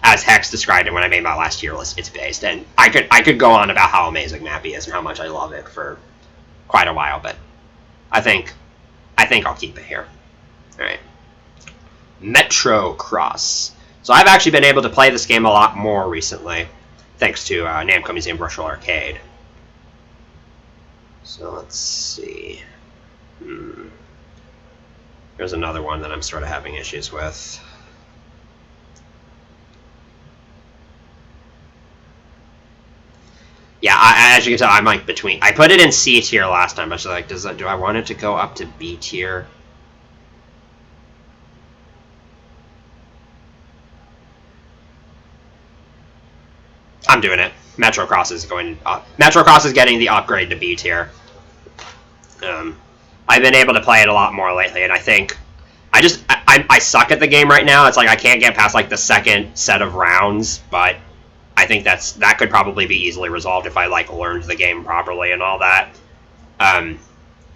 as Hex described it when I made my last tier list, it's based, and I could go on about how amazing Mappy is and how much I love it for quite a while, but I think I'll keep it here. All right, Metro Cross. So I've actually been able to play this game a lot more recently, thanks to Namco Museum Virtual Arcade. So let's see. There's another one that I'm sort of having issues with. Yeah, as you can tell, I'm like between. I put it in C tier last time, but I was like, do I want it to go up to B tier? I'm doing it. Metro Cross is going up. Metro Cross is getting the upgrade to B tier. I've been able to play it a lot more lately, and I think I suck at the game right now. It's like I can't get past like the second set of rounds, but I think that could probably be easily resolved if I like learned the game properly and all that.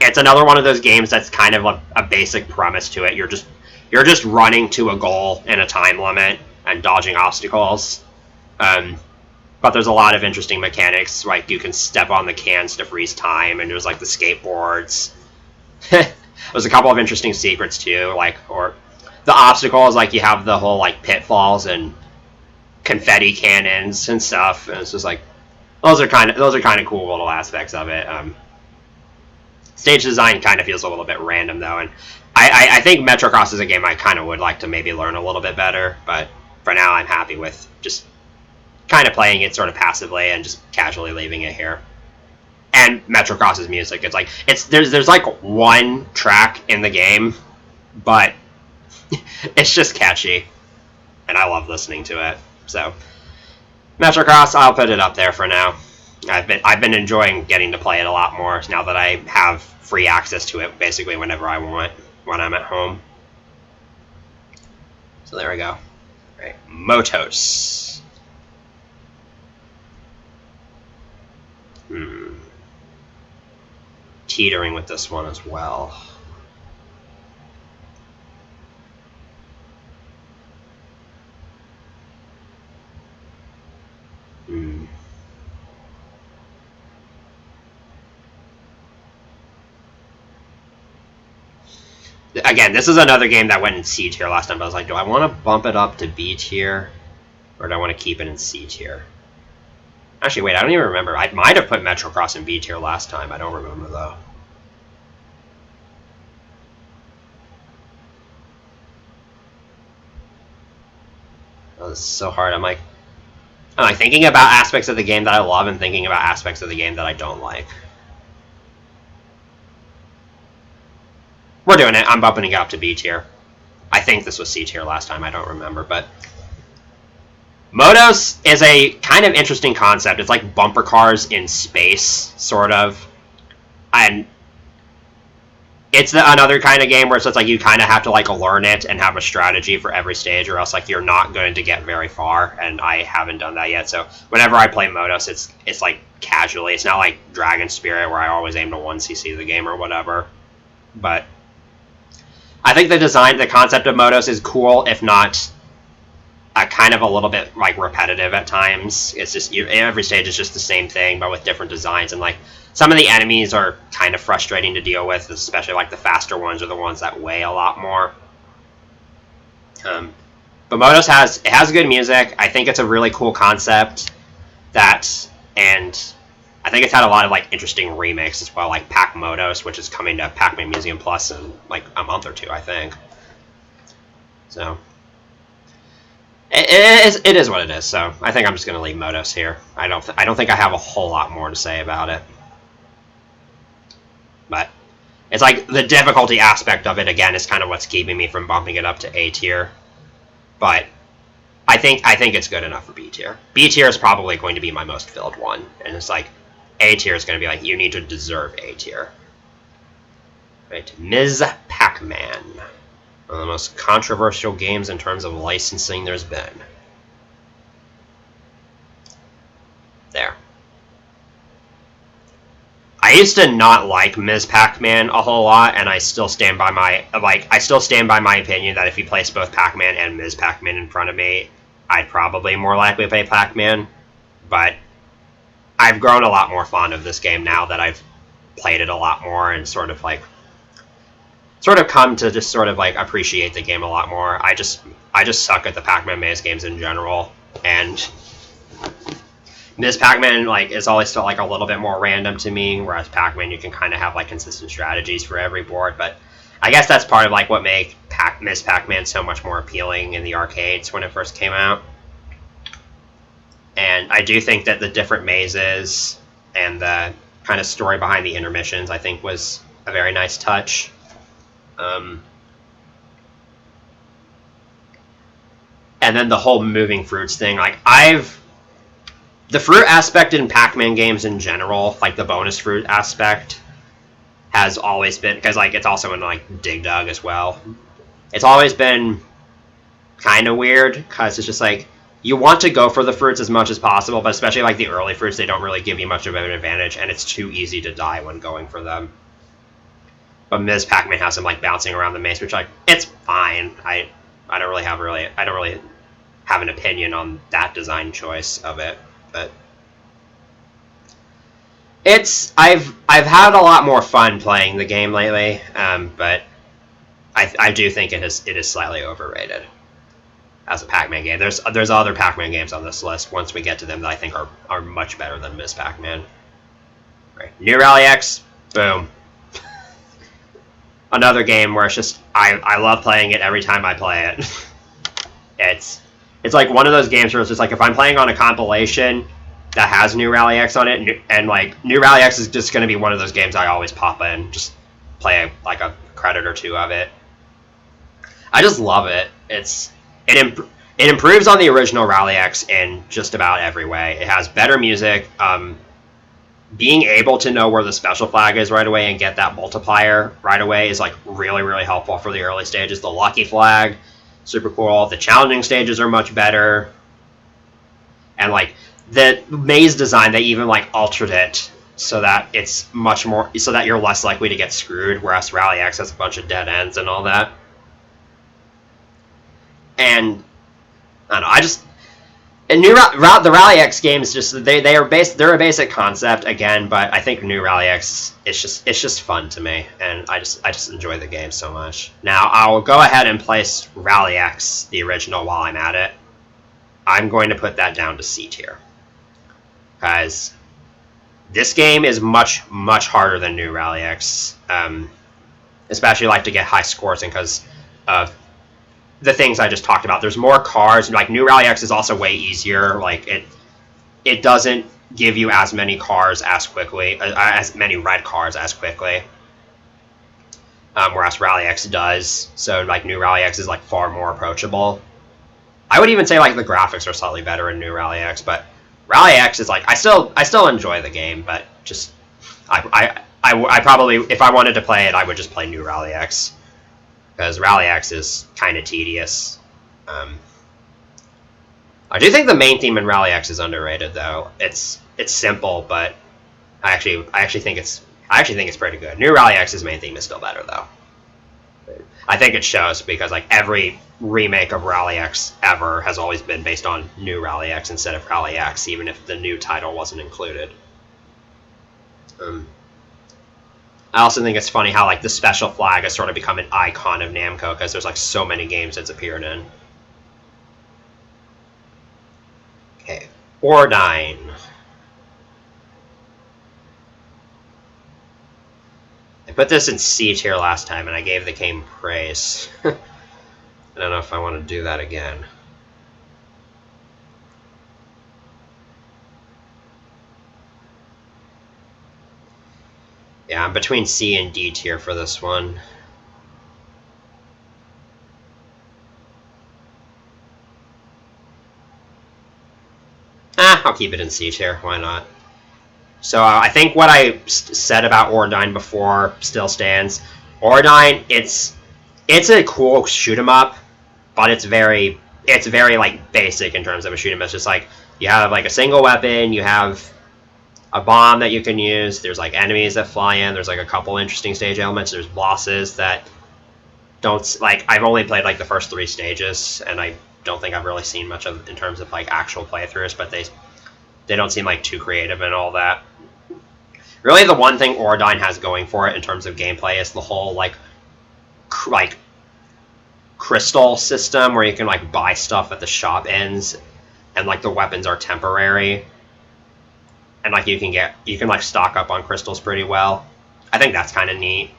It's another one of those games that's kind of a basic premise to it. You're just running to a goal in a time limit and dodging obstacles. But there's a lot of interesting mechanics, like you can step on the cans to freeze time, and there's like the skateboards. There's a couple of interesting secrets too, or the obstacles, like you have the whole like pitfalls and confetti cannons and stuff, and it's just like those are kind of cool little aspects of it. Stage design kind of feels a little bit random though, and I think Metro Cross is a game I kind of would like to maybe learn a little bit better, but for now I'm happy with just kind of playing it sort of passively and just casually leaving it here. And Metrocross's music, it's like there's like one track in the game, but it's just catchy, and I love listening to it. So Metrocross, I'll put it up there for now. I've been enjoying getting to play it a lot more now that I have free access to it basically whenever I want when I'm at home. So there we go. All right, Motos. Teetering with this one as well. Again, this is another game that went in C tier last time, but I was like, do I want to bump it up to B tier, or do I want to keep it in C tier? Actually, wait, I don't even remember. I might have put Metrocross in B tier last time. I don't remember, though. Oh, this is so hard. I'm like thinking about aspects of the game that I love and thinking about aspects of the game that I don't like. We're doing it. I'm bumping it up to B tier. I think this was C tier last time. I don't remember, but Motos is a kind of interesting concept. It's like bumper cars in space, sort of. And it's another kind of game where it's like you kind of have to like learn it and have a strategy for every stage, or else like you're not going to get very far. And I haven't done that yet. So whenever I play Motos, it's like casually. It's not like Dragon Spirit where I always aim to 1cc the game or whatever. But I think the concept of Motos is cool, if not kind of a little bit like repetitive at times. It's just every stage is just the same thing, but with different designs, and like some of the enemies are kind of frustrating to deal with, especially like the faster ones are the ones that weigh a lot more. But Motos has good music. I think it's a really cool concept and I think it's had a lot of like interesting remakes as well, like Pac Motos, which is coming to Pac-Man Museum Plus in like a month or two, I think. So it is what it is. So I think I'm just going to leave Motos here. I don't think I have a whole lot more to say about it. But it's like the difficulty aspect of it again is kind of what's keeping me from bumping it up to A tier. But I think it's good enough for B tier. B tier is probably going to be my most filled one, and it's like A tier is going to be like, you need to deserve A tier. Right, Ms. Pac-Man. One of the most controversial games in terms of licensing there's been. There. I used to not like Ms. Pac-Man a whole lot, and I still stand by my opinion that if you place both Pac-Man and Ms. Pac-Man in front of me, I'd probably more likely play Pac-Man. But I've grown a lot more fond of this game now that I've played it a lot more and sort of come to just sort of like appreciate the game a lot more. I just suck at the Pac-Man maze games in general, and Ms. Pac-Man like is always felt like a little bit more random to me, whereas Pac-Man you can kind of have like consistent strategies for every board. But I guess that's part of like what made Ms. Pac-Man so much more appealing in the arcades when it first came out. And I do think that the different mazes and the kind of story behind the intermissions I think was a very nice touch. And then the whole moving fruits thing, like the fruit aspect in Pac-Man games in general, like the bonus fruit aspect, has always been, because like it's also in like Dig Dug as well. It's always been kind of weird because it's just like you want to go for the fruits as much as possible, but especially like the early fruits, they don't really give you much of an advantage, and it's too easy to die when going for them. But Ms. Pac-Man has him like bouncing around the maze, which like it's fine. I don't really have an opinion on that design choice of it, but I've had a lot more fun playing the game lately, but I do think it is slightly overrated as a Pac-Man game. There's other Pac-Man games on this list once we get to them that I think are much better than Ms. Pac-Man. Right. New Rally X, boom. Another game where it's just I love playing it every time I play it. it's like one of those games where it's just like if I'm playing on a compilation that has New Rally X on it, and like New Rally X is just going to be one of those games I always pop in, just play like a credit or two of it. I just love it. It improves on the original Rally X in just about every way. It has better music. Being able to know where the special flag is right away and get that multiplier right away is like really, really helpful for the early stages. The lucky flag, super cool. The challenging stages are much better. And like the maze design, they even like altered it so that it's much more, so that you're less likely to get screwed, whereas Rally X has a bunch of dead ends and all that. And I don't know, and the Rally X games just they're a basic concept again, but I think New Rally X it's just fun to me, and I just enjoy the game so much. Now I'll go ahead and place Rally X, the original, while I'm at it. I'm going to put that down to C tier, because this game is much harder than New Rally X, especially like to get high scores, and because of the things I just talked about. There's more cars. Like New Rally X is also way easier. Like it doesn't give you as many cars as quickly, as many red cars as quickly. Whereas Rally X does. So like New Rally X is like far more approachable. I would even say like the graphics are slightly better in New Rally X, but Rally X is like I still enjoy the game, but just I probably, if I wanted to play it, I would just play New Rally X. Because Rally X is kind of tedious. I do think the main theme in Rally X is underrated, though. It's simple, but I actually think it's pretty good. New Rally X's main theme is still better, though. I think it shows because like every remake of Rally X ever has always been based on New Rally X instead of Rally X, even if the new title wasn't included. I also think it's funny how like the special flag has sort of become an icon of Namco because there's like so many games it's appeared in. Okay, Ordine. I put this in C tier last time and I gave the game praise. I don't know if I want to do that again. Yeah, I'm between C and D tier for this one. I'll keep it in C tier. Why not? So I think what I said about Ordine before still stands. Ordine, it's a cool shoot 'em up, but it's very like basic in terms of a shoot 'em up. It's just like you have like a single weapon, you have a bomb that you can use, there's like enemies that fly in, there's like a couple interesting stage elements, there's bosses that don't, like, I've only played like the first 3 stages, and I don't think I've really seen much of in terms of like actual playthroughs, but they don't seem like too creative and all that. Really the one thing Ordine has going for it in terms of gameplay is the whole like crystal system where you can like buy stuff at the shop ends, and like the weapons are temporary. And like you can like stock up on crystals pretty well. I think that's kind of neat.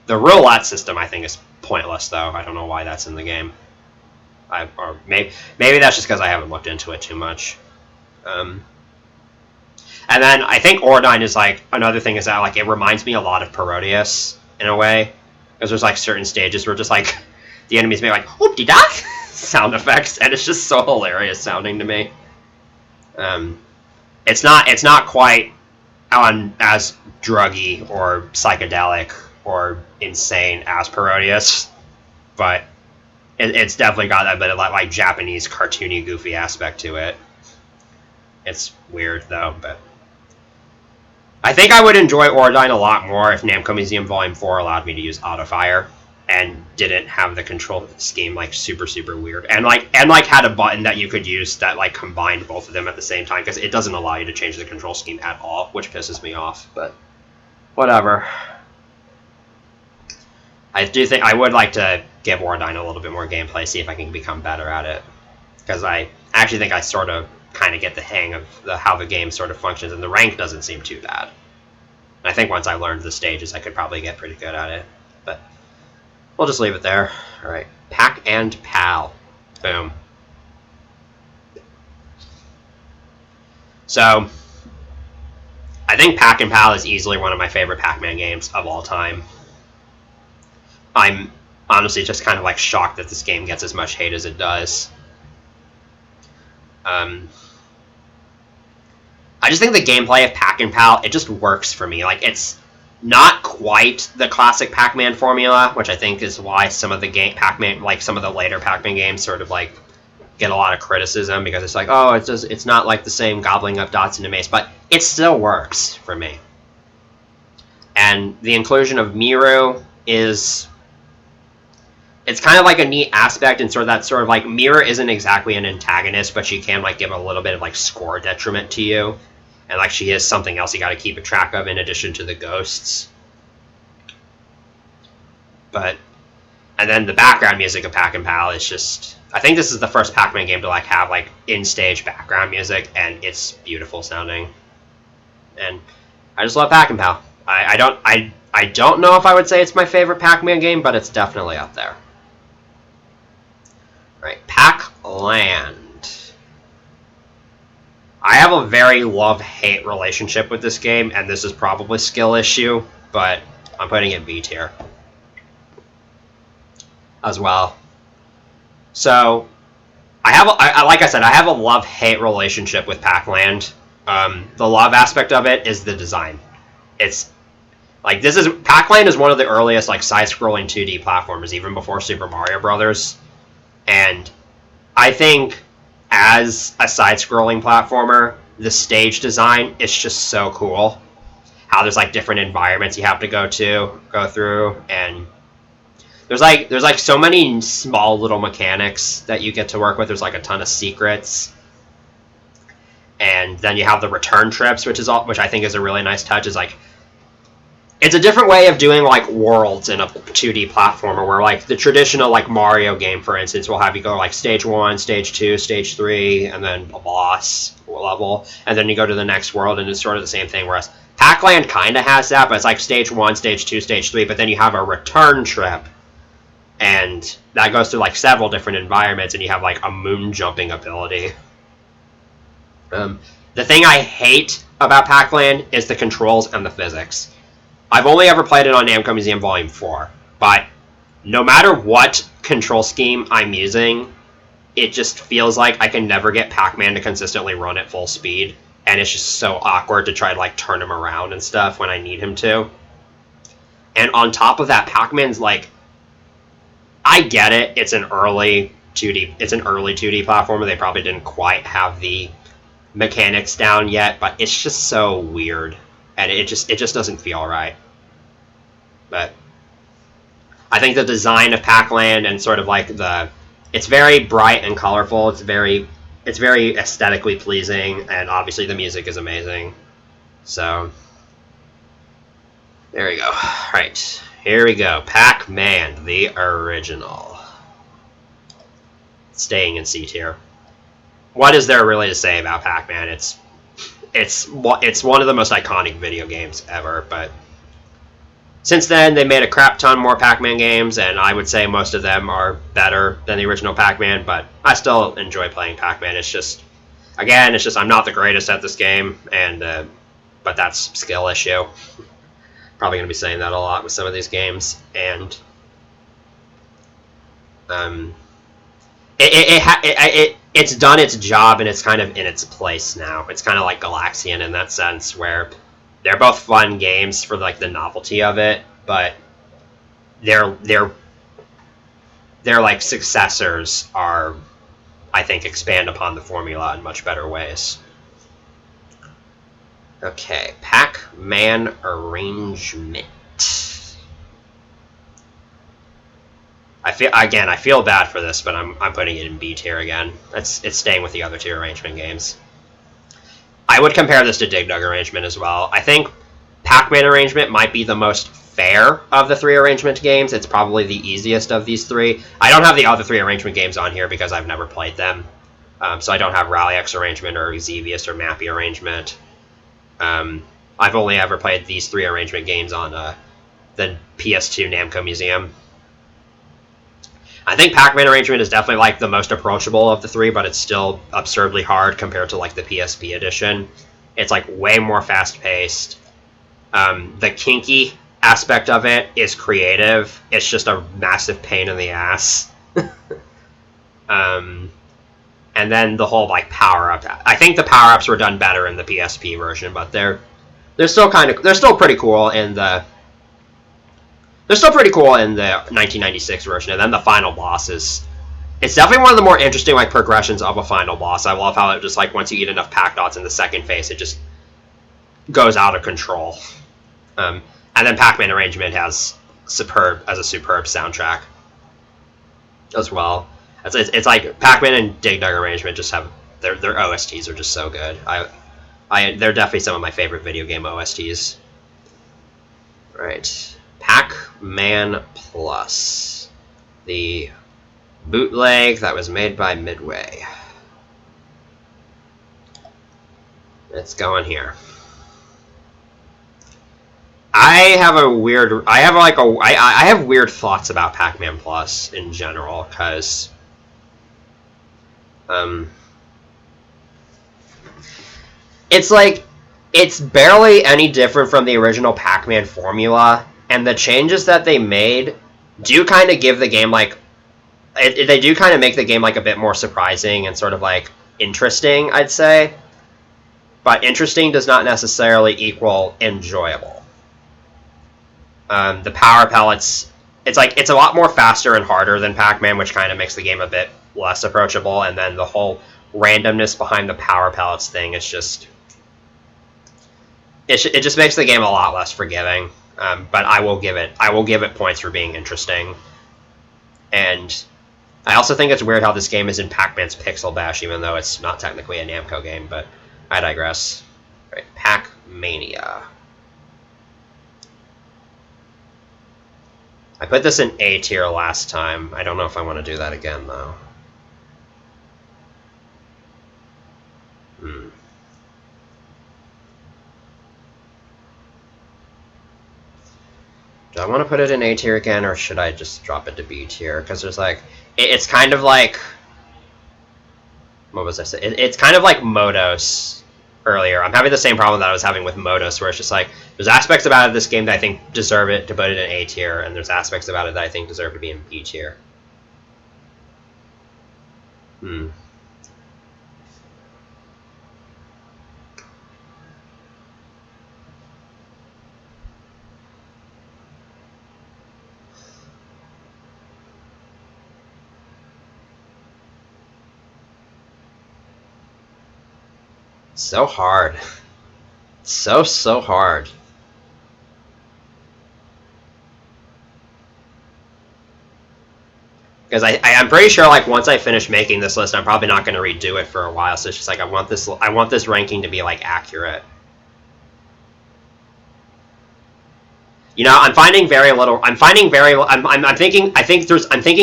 The roulette system I think is pointless though. I don't know why that's in the game. Or maybe that's just because I haven't looked into it too much. And then I think Ordine is like another thing is that like it reminds me a lot of Parodius in a way, because there's like certain stages where just like the enemies make like whoop-de-dock sound effects, and it's just so hilarious sounding to me. It's not quite as druggy or psychedelic or insane as Parodius, but it's definitely got that bit of like Japanese cartoony goofy aspect to it. It's weird though, but I think I would enjoy Ordine a lot more if Namco Museum Volume 4 allowed me to use autofire and didn't have the control scheme like super weird, and like had a button that you could use that like combined both of them at the same time, because it doesn't allow you to change the control scheme at all, which pisses me off, but whatever. I do think I would like to give Ordine a little bit more gameplay, see if I can become better at it, because I actually think I sort of kind of get the hang of how the game sort of functions, and the rank doesn't seem too bad. And I think once I learned the stages, I could probably get pretty good at it, but we'll just leave it there. All right, Pack and Pal. Boom. So, I think Pac and Pal is easily one of my favorite Pac-Man games of all time. I'm honestly just kind of like shocked that this game gets as much hate as it does. I just think the gameplay of Pac and Pal, it just works for me. Like, it's not quite the classic Pac-Man formula, which I think is why some of the Pac-Man, like some of the later Pac-Man games, sort of like get a lot of criticism because it's like, oh, it's not like the same gobbling up dots into maze, but it still works for me. And the inclusion of Miru is, it's kind of like a neat aspect, and sort of like Miru isn't exactly an antagonist, but she can like give a little bit of like score detriment to you, and like she is something else you got to keep a track of in addition to the ghosts. And then the background music of Pac and Pal is just, I think this is the first Pac-Man game to like have like in-stage background music, and it's beautiful sounding. And I just love Pac and Pal. I don't know if I would say it's my favorite Pac-Man game, but it's definitely up there. Right, Pac-Land. I have a very love-hate relationship with this game, and this is probably skill issue, but I'm putting it B tier as well. So, like I said, I have a love-hate relationship with Pac-Land. The love aspect of it is the design. It's like, Pac-Land is one of the earliest like side-scrolling 2D platformers, even before Super Mario Brothers. And I think as a side-scrolling platformer, the stage design is just so cool. How there's like different environments you have to go through, and there's like so many small little mechanics that you get to work with. There's like a ton of secrets. And then you have the return trips, which I think is a really nice touch. Is like, it's a different way of doing like worlds in a 2D platformer, where like the traditional like Mario game, for instance, will have you go like stage 1, stage 2, stage 3, and then a boss level, and then you go to the next world, and it's sort of the same thing. Whereas Pac-Land kind of has that, but it's like stage 1, stage 2, stage 3, but then you have a return trip, and that goes through like several different environments, and you have like a moon jumping ability. The thing I hate about Pac-Land is the controls and the physics. I've only ever played it on Namco Museum Volume 4, but no matter what control scheme I'm using, it just feels like I can never get Pac-Man to consistently run at full speed, and it's just so awkward to try to like turn him around and stuff when I need him to. And on top of that, Pac-Man's like, I get it, it's an early 2D platformer. They probably didn't quite have the mechanics down yet, but it's just so weird, and it just doesn't feel right. But I think the design of Pac-Land and sort of like it's very bright and colorful. It's very aesthetically pleasing, and obviously the music is amazing. So there we go. Right, here we go. Pac-Man, the original. Staying in C tier. What is there really to say about Pac-Man? It's one of the most iconic video games ever, but since then they made a crap ton more Pac-Man games, and I would say most of them are better than the original Pac-Man, but I still enjoy playing Pac-Man. It's just I'm not the greatest at this game, and but that's skill issue. Probably going to be saying that a lot with some of these games, and it's done its job, and it's kind of in its place now. It's kind of like Galaxian in that sense, where they're both fun games for like the novelty of it, but they're like successors are, I think, expand upon the formula in much better ways. Okay, Pac-Man arrangement. I feel bad for this, but I'm putting it in B tier again. It's staying with the other two arrangement games. I would compare this to Dig Dug arrangement as well. I think Pac-Man arrangement might be the most fair of the three arrangement games. It's probably the easiest of these three. I don't have the other three arrangement games on here because I've never played them. So I don't have Rally X arrangement or Xevious or Mappy arrangement. I've only ever played these three arrangement games on the PS2 Namco Museum. I think Pac-Man Arrangement is definitely like the most approachable of the three, but it's still absurdly hard compared to like the PSP edition. It's like way more fast-paced. The kinky aspect of it is creative. It's just a massive pain in the ass. And then the whole like power-up. I think the power-ups were done better in the PSP version, but they're still pretty cool in the 1996 version. And then the final boss it's definitely one of the more interesting like progressions of a final boss. I love how it just like once you eat enough Pac Dots in the second phase, it just goes out of control. And then Pac-Man Arrangement has a superb soundtrack as well. It's like Pac-Man and Dig Dug Arrangement just have their OSTs are just so good. They're definitely some of my favorite video game OSTs. Right, Pac-Man Plus, the bootleg that was made by Midway. Let's go in here. I have weird thoughts about Pac-Man Plus in general, because it's like it's barely any different from the original Pac-Man formula, and the changes that they made do kind of give the game like they do kind of make the game like a bit more surprising and sort of like interesting, I'd say. But interesting does not necessarily equal enjoyable. The power pellets, it's a lot more faster and harder than Pac-Man, which kind of makes the game a bit less approachable. And then the whole randomness behind the power pellets thing is just it just makes the game a lot less forgiving. But I will give it points for being interesting. And I also think it's weird how this game is in Pac-Man's Pixel Bash, even though it's not technically a Namco game. But I digress. All right, Pac-Mania. I put this in A tier last time. I don't know if I want to do that again, though. Do I want to put it in A tier again, or should I just drop it to B tier? Because there's like... It's kind of like... What was I saying? It's kind of like Modos earlier. I'm having the same problem that I was having with Modos, where it's just like, there's aspects about this game that I think deserve it to put it in A tier, and there's aspects about it that I think deserve to be in B tier. So hard. So hard. Because I'm pretty sure like once I finish making this list, I'm probably not going to redo it for a while. So it's just like I want this ranking to be like accurate. You know, I'm thinking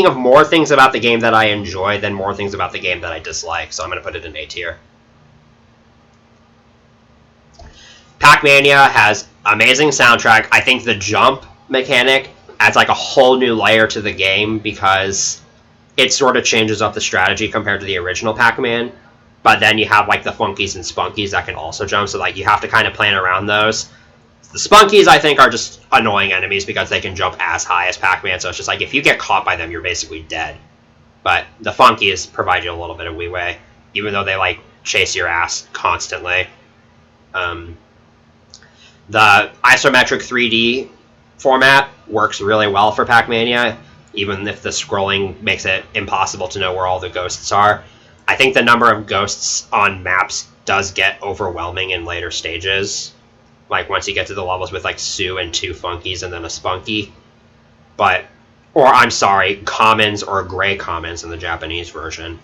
of more things about the game that I enjoy than more things about the game that I dislike. So I'm going to put it in A tier. Pac-Mania has amazing soundtrack. I think the jump mechanic adds like a whole new layer to the game because it sort of changes up the strategy compared to the original Pac-Man. But then you have like the Funkies and Spunkies that can also jump, so like you have to kind of plan around those. The Spunkies, I think, are just annoying enemies because they can jump as high as Pac-Man, so it's just like if you get caught by them, you're basically dead. But the Funkies provide you a little bit of leeway, even though they like chase your ass constantly. The isometric 3D format works really well for Pac-Mania, even if the scrolling makes it impossible to know where all the ghosts are. I think the number of ghosts on maps does get overwhelming in later stages, like once you get to the levels with like Sue and 2 Funkies and then a Spunky. Commons or gray commons in the Japanese version.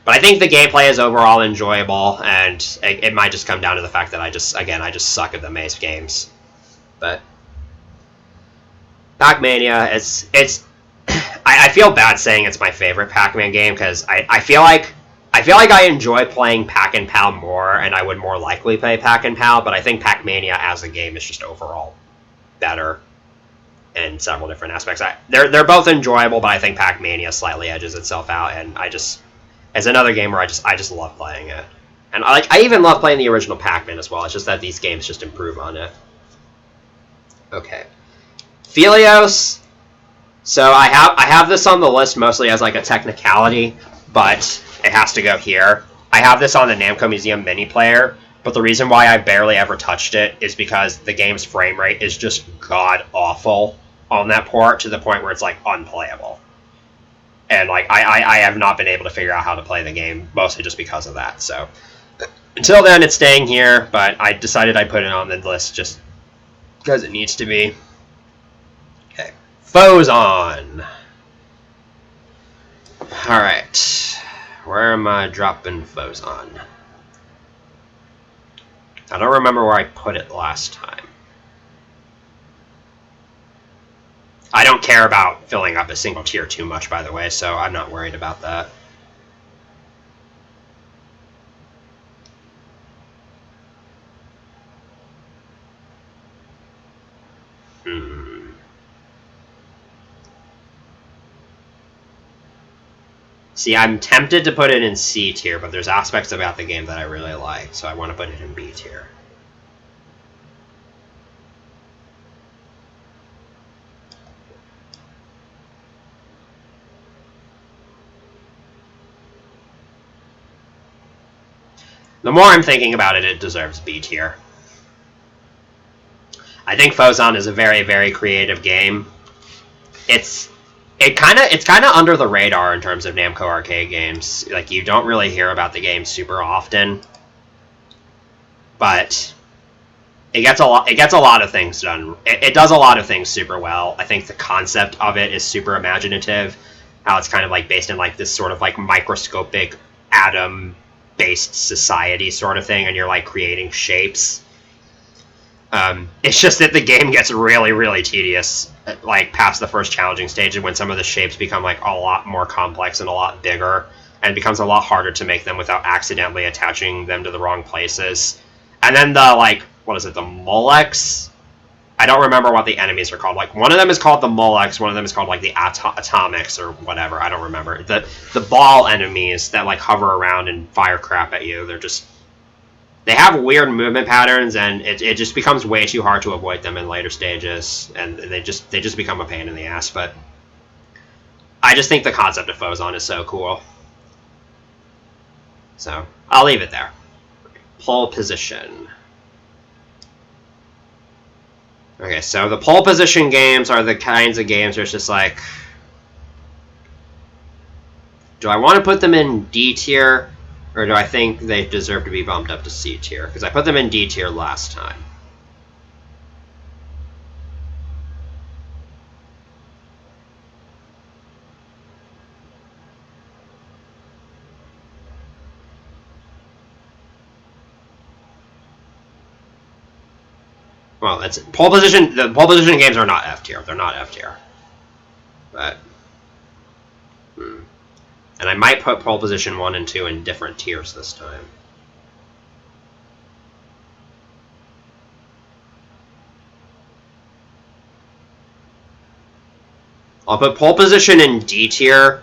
But I think the gameplay is overall enjoyable, and it might just come down to the fact that I just suck at the maze games. But Pac-Mania, I feel bad saying it's my favorite Pac-Man game because I feel like I enjoy playing Pac and Pal more, and I would more likely play Pac and Pal. But I think Pac-Mania as a game is just overall better. in several different aspects. They're both enjoyable, but I think Pac-Mania slightly edges itself out, and it's another game where I just love playing it. And I even love playing the original Pac-Man as well. It's just that these games just improve on it. Okay. Phelios. So I have this on the list mostly as like a technicality, but it has to go here. I have this on the Namco Museum mini player, but the reason why I barely ever touched it is because the game's frame rate is just god awful on that port to the point where it's like unplayable. And like I have not been able to figure out how to play the game, mostly just because of that. So until then, it's staying here, but I decided I'd put it on the list just because it needs to be. Okay. Foes on. Alright. Where am I dropping foes on? I don't remember where I put it last time. I don't care about filling up a single tier too much, by the way, so I'm not worried about that. See, I'm tempted to put it in C tier, but there's aspects about the game that I really like, so I want to put it in B tier. The more I'm thinking about it, it deserves B tier. I think Foes On is a very, very creative game. It's kind of under the radar in terms of Namco arcade games. Like, you don't really hear about the game super often, but it gets a lot of things done. It does a lot of things super well. I think the concept of it is super imaginative. How it's kind of like based in like this sort of like microscopic atom-based society sort of thing, and you're like creating shapes. It's just that the game gets really, really tedious, like past the first challenging stage, and when some of the shapes become like a lot more complex and a lot bigger, and it becomes a lot harder to make them without accidentally attaching them to the wrong places. And then the like, what is it, the Molex? I don't remember what the enemies are called. Like, one of them is called the Molex, one of them is called like the Atomics or whatever. I don't remember. The ball enemies that like hover around and fire crap at you. They have weird movement patterns, and it just becomes way too hard to avoid them in later stages, and they just become a pain in the ass. But I just think the concept of Foes On is so cool. So I'll leave it there. Pole position. Okay, so the pole position games are the kinds of games where it's just like, do I want to put them in D tier? Or do I think they deserve to be bumped up to C tier? Because I put them in D tier last time. Well, that's pole position. The pole position games are not F tier. They're not F tier. But and I might put pole position 1 and 2 in different tiers this time. I'll put pole position in D tier,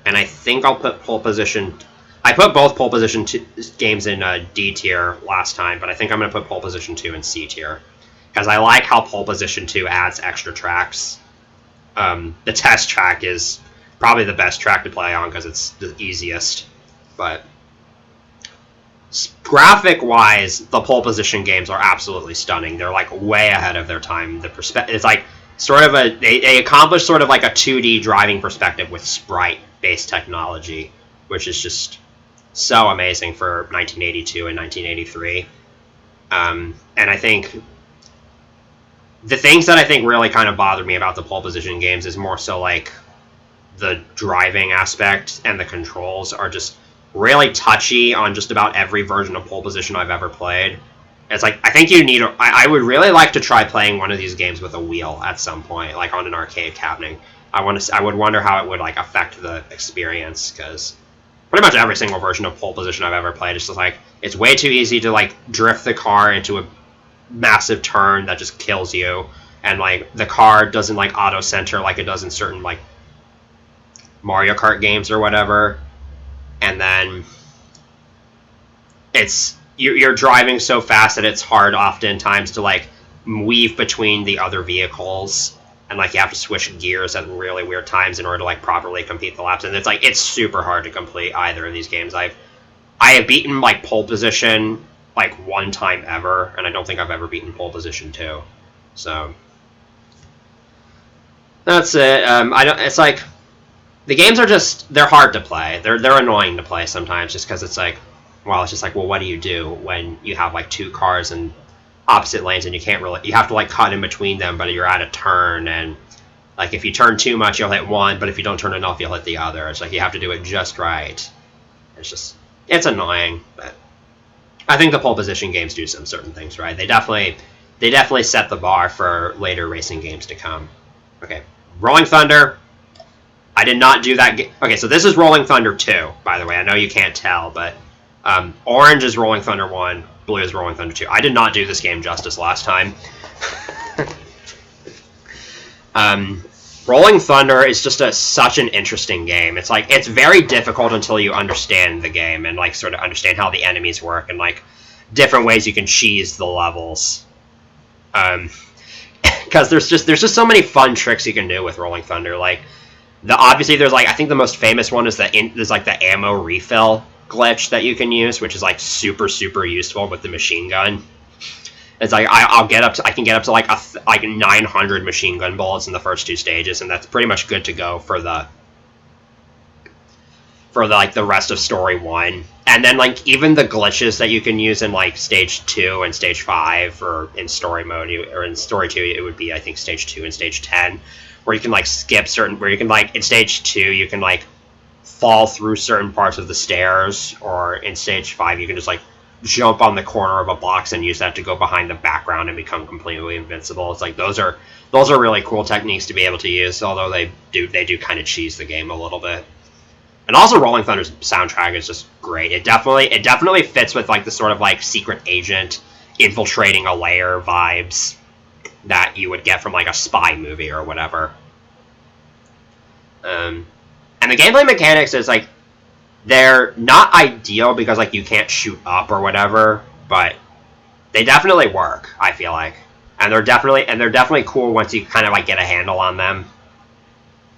and I think I'll put pole position. I put both pole position games in D tier last time, but I think I'm going to put pole position 2 in C tier, because I like how pole position 2 adds extra tracks. The test track is probably the best track to play on because it's the easiest. But graphic-wise, the pole position games are absolutely stunning. They're like way ahead of their time. It's like sort of they accomplish sort of like a 2D driving perspective with sprite-based technology, which is just so amazing for 1982 and 1983. And I think the things that I think really kind of bother me about the pole position games is more so like the driving aspect and the controls are just really touchy on just about every version of pole position I've ever played. It's like, I think you need I would really like to try playing one of these games with a wheel at some point, like on an arcade cabinet. I would wonder how it would like affect the experience, because pretty much every single version of pole position I've ever played is just like, it's way too easy to like drift the car into a massive turn that just kills you, and like the car doesn't like auto center like it does in certain like Mario Kart games or whatever, and then you're driving so fast that it's hard oftentimes to like weave between the other vehicles, and like you have to switch gears at really weird times in order to like properly complete the laps, and it's super hard to complete either of these games. I have beaten like pole position like one time ever, and I don't think I've ever beaten pole position 2. So that's it. I don't. It's like the games are they're hard to play. They're annoying to play sometimes just because it's like, well, it's just like, well, what do you do when you have like 2 cars in opposite lanes and you have to like cut in between them, but you're at a turn, and like if you turn too much you'll hit one, but if you don't turn enough you'll hit the other. It's like you have to do it just right. It's annoying, but I think the pole position games do some certain things right. They definitely set the bar for later racing games to come. Okay, Rolling Thunder. I did not do that. Okay, so this is Rolling Thunder 2, by the way. I know you can't tell, but orange is Rolling Thunder 1, blue is Rolling Thunder 2. I did not do this game justice last time. Rolling Thunder is just such an interesting game. It's like, it's very difficult until you understand the game and like sort of understand how the enemies work and like different ways you can cheese the levels. Because there's just so many fun tricks you can do with Rolling Thunder. Like obviously there's like, I think the most famous one is there's like the ammo refill glitch that you can use, which is like super useful with the machine gun. It's like I can get up to like 900 machine gun bullets in the first 2 stages, and that's pretty much good to go for the like the rest of story 1. And then like even the glitches that you can use in like stage 2 and stage 5, or in story mode, or in story 2 it would be I think stage 2 and stage 10, where you can like skip where you can like in stage 2 you can like fall through certain parts of the stairs, or in stage 5 you can just like jump on the corner of a box and use that to go behind the background and become completely invincible. It's like those are really cool techniques to be able to use, although they do kind of cheese the game a little bit. And also Rolling Thunder's soundtrack is just great. It definitely fits with like the sort of like secret agent infiltrating a lair vibes that you would get from like a spy movie or whatever. And the gameplay mechanics is like, they're not ideal because like you can't shoot up or whatever, but they definitely work, I feel like. And they're definitely cool once you kind of like get a handle on them.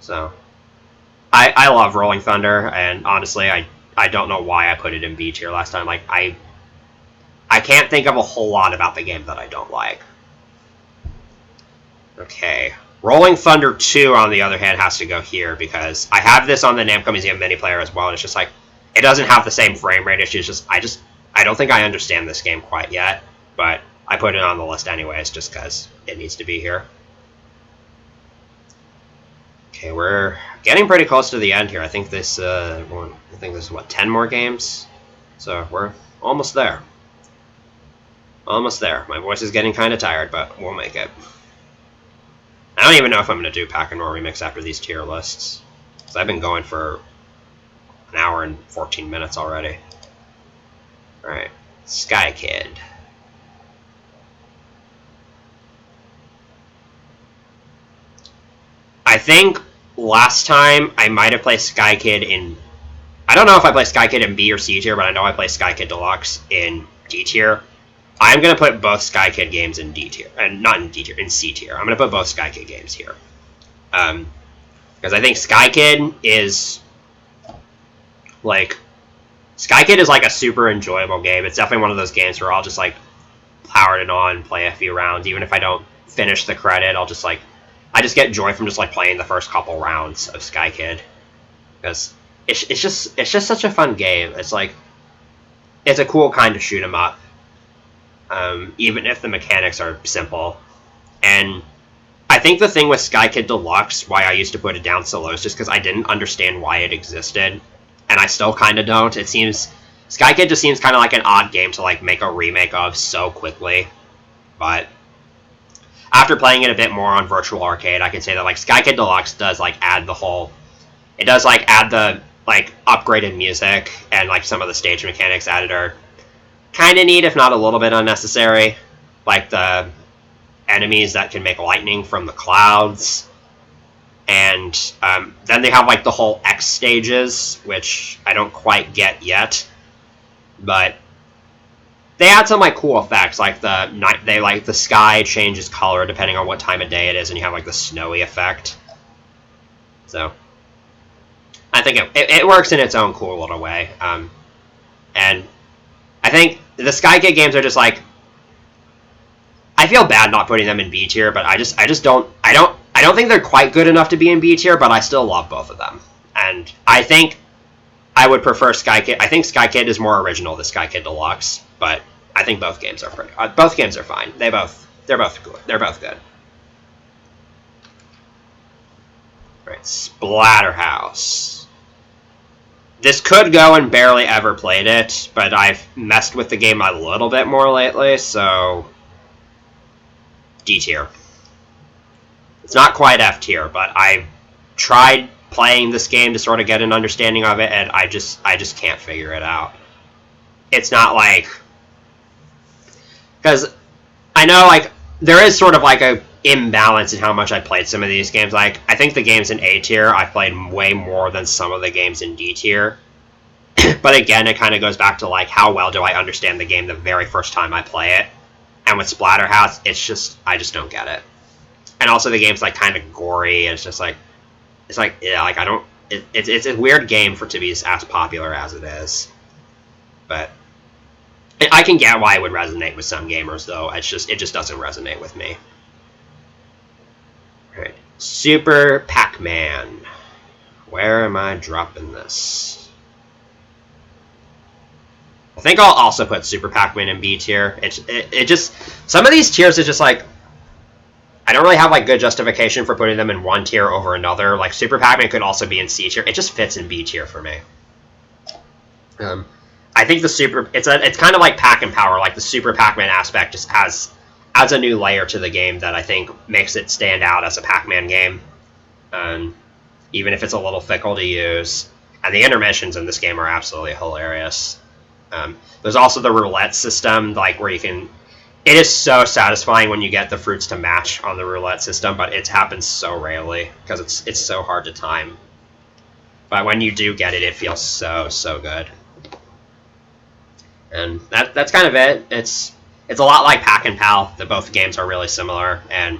So I love Rolling Thunder, and honestly I don't know why I put it in B tier last time. Like I can't think of a whole lot about the game that I don't like. Okay. Rolling Thunder 2, on the other hand, has to go here because I have this on the Namco Museum mini player as well, and it's just like, it doesn't have the same frame rate issues. I don't think I understand this game quite yet, but I put it on the list anyways just because it needs to be here. Okay, we're getting pretty close to the end here. I think this is what, 10 more games? So we're almost there. Almost there. My voice is getting kind of tired, but we'll make it. I don't even know if I'm going to do Pack and Roll Remix after these tier lists, because I've been going for an hour and 14 minutes already. Alright, Sky Kid. I think last time I might have played Sky Kid in... I don't know if I played Sky Kid in B or C tier, but I know I played Sky Kid Deluxe in D tier. I'm going to put both Sky Kid games in D tier. And not in D tier, in C tier. I'm going to put both Sky Kid games here. Because I think Sky Kid is... like... Sky Kid is like a super enjoyable game. It's definitely one of those games where I'll just like power it on, play a few rounds. Even if I don't finish the credit, I'll just like... I just get joy from just like playing the first couple rounds of Sky Kid. Because it's just such a fun game. It's like... it's a cool kind of shoot 'em up. Even if the mechanics are simple. And I think the thing with Sky Kid Deluxe, why I used to put it down so low, is just because I didn't understand why it existed. And I still kind of don't. It seems... Sky Kid just seems kind of like an odd game to like make a remake of so quickly. But after playing it a bit more on Virtual Arcade, I can say that like Sky Kid Deluxe does like add the whole... it does like add the like upgraded music, and like some of the stage mechanics added are kind of neat, if not a little bit unnecessary. Like the enemies that can make lightning from the clouds. And then they have like the whole X stages, which I don't quite get yet, but they add some like cool effects, like the sky changes color depending on what time of day it is, and you have like the snowy effect. So I think it works in its own cool little way, and I think the Skykid games are just like, I feel bad not putting them in B tier, but I don't think they're quite good enough to be in B tier, but I still love both of them. And I think I would prefer Skykid. I think Skykid is more original than Skykid Deluxe, but I think both games are both games are fine. They're both good. They're both good. Right, Splatterhouse. This could go and barely ever played it, but I've messed with the game a little bit more lately, so D tier. It's not quite F tier, but I tried playing this game to sort of get an understanding of it, and I just can't figure it out. It's not like, because I know like there is sort of like a imbalance in how much I played some of these games. Like I think the games in A tier I played way more than some of the games in D tier. But again, it kind of goes back to like how well do I understand the game the very first time I play it. And with Splatterhouse, I just don't get it. And also the game's like kind of gory. And it's like yeah, like I don't. It's a weird game to be as popular as it is. But I can get why it would resonate with some gamers, though. It just doesn't resonate with me. All right, Super Pac-Man. Where am I dropping this? I think I'll also put Super Pac-Man in B tier. It just, some of these tiers is just like, I don't really have like good justification for putting them in one tier over another. Like Super Pac-Man could also be in C tier. It just fits in B tier for me. I think it's kind of like Pac and Power. Like the Super Pac-Man aspect just adds a new layer to the game that I think makes it stand out as a Pac-Man game. Even if it's a little fickle to use. And the intermissions in this game are absolutely hilarious. There's also the roulette system, like where you can. It is so satisfying when you get the fruits to match on the roulette system, but it happens so rarely because it's so hard to time. But when you do get it, it feels so good. And that's kind of it. It's a lot like Pac and Pal. Both games are really similar, and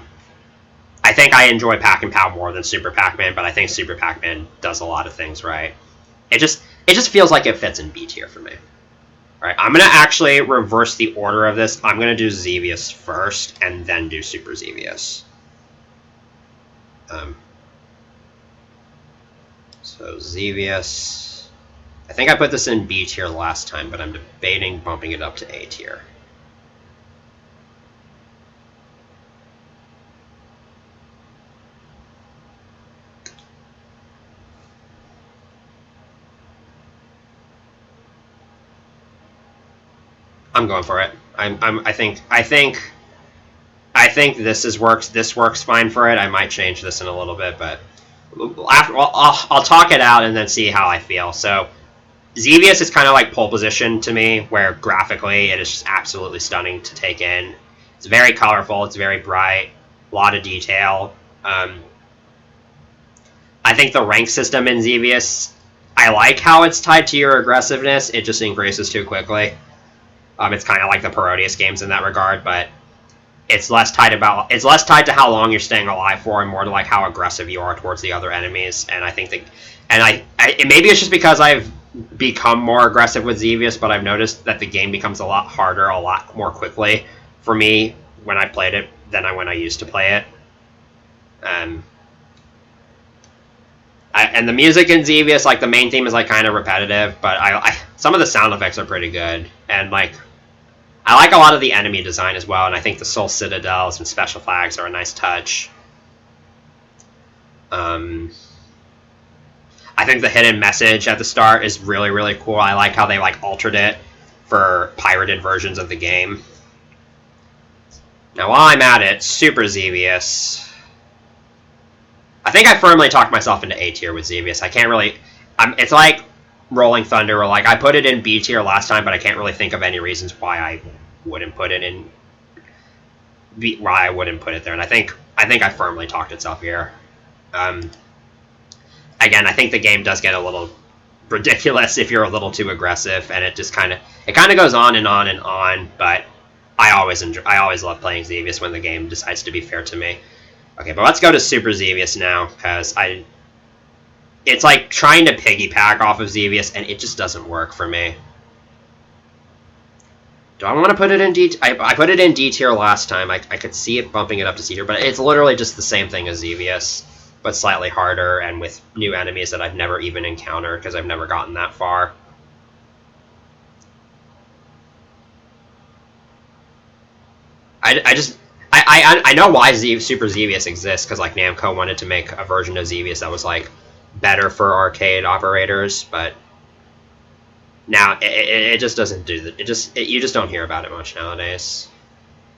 I think I enjoy Pac and Pal more than Super Pac-Man, but I think Super Pac-Man does a lot of things right. It just feels like it fits in B tier for me. Alright, I'm going to actually reverse the order of this. I'm going to do Xevious first, and then do Super Xevious. So Xevious. I think I put this in B tier last time, but I'm debating bumping it up to A tier. I'm going for it. I think this works. This works fine for it. I might change this in a little bit, but I'll talk it out and then see how I feel. So Xevious is kind of like pole position to me, where graphically it is just absolutely stunning to take in. It's very colorful. It's very bright. A lot of detail. I think the rank system in Xevious, I like how it's tied to your aggressiveness. It just increases too quickly. It's kind of like the Parodius games in that regard, but it's less tied to how long you're staying alive for, and more to like how aggressive you are towards the other enemies. And I think maybe it's just because I've become more aggressive with Xevious, but I've noticed that the game becomes a lot harder, a lot more quickly for me when I played it than when I used to play it. And the music in Xevious, like the main theme is like kind of repetitive, but some of the sound effects are pretty good, and like I like a lot of the enemy design as well, and I think the Soul Citadels and special flags are a nice touch. I think the hidden message at the start is really, really cool. I like how they like altered it for pirated versions of the game. Now while I'm at it, Super Xevious. I think I firmly talked myself into A tier with Xevious. I can't really. It's like Rolling Thunder, or like I put it in B tier last time, but I can't really think of any reasons why I wouldn't put it in why I wouldn't put it there, and I think I firmly talked itself here. Again, I think the game does get a little ridiculous if you're a little too aggressive, and it just kind of goes on and on and on. But I always love playing Xevious when the game decides to be fair to me. Okay, but let's go to Super Xevious now, because it's like trying to piggyback off of Xevious, and it just doesn't work for me. Do I want to put it in D? I put it in D tier last time. I could see it bumping it up to C tier, but it's literally just the same thing as Xevious, but slightly harder and with new enemies that I've never even encountered because I've never gotten that far. I know why Super Xevious exists, because like Namco wanted to make a version of Xevious that was like better for arcade operators, but now it just doesn't do that. You just don't hear about it much nowadays.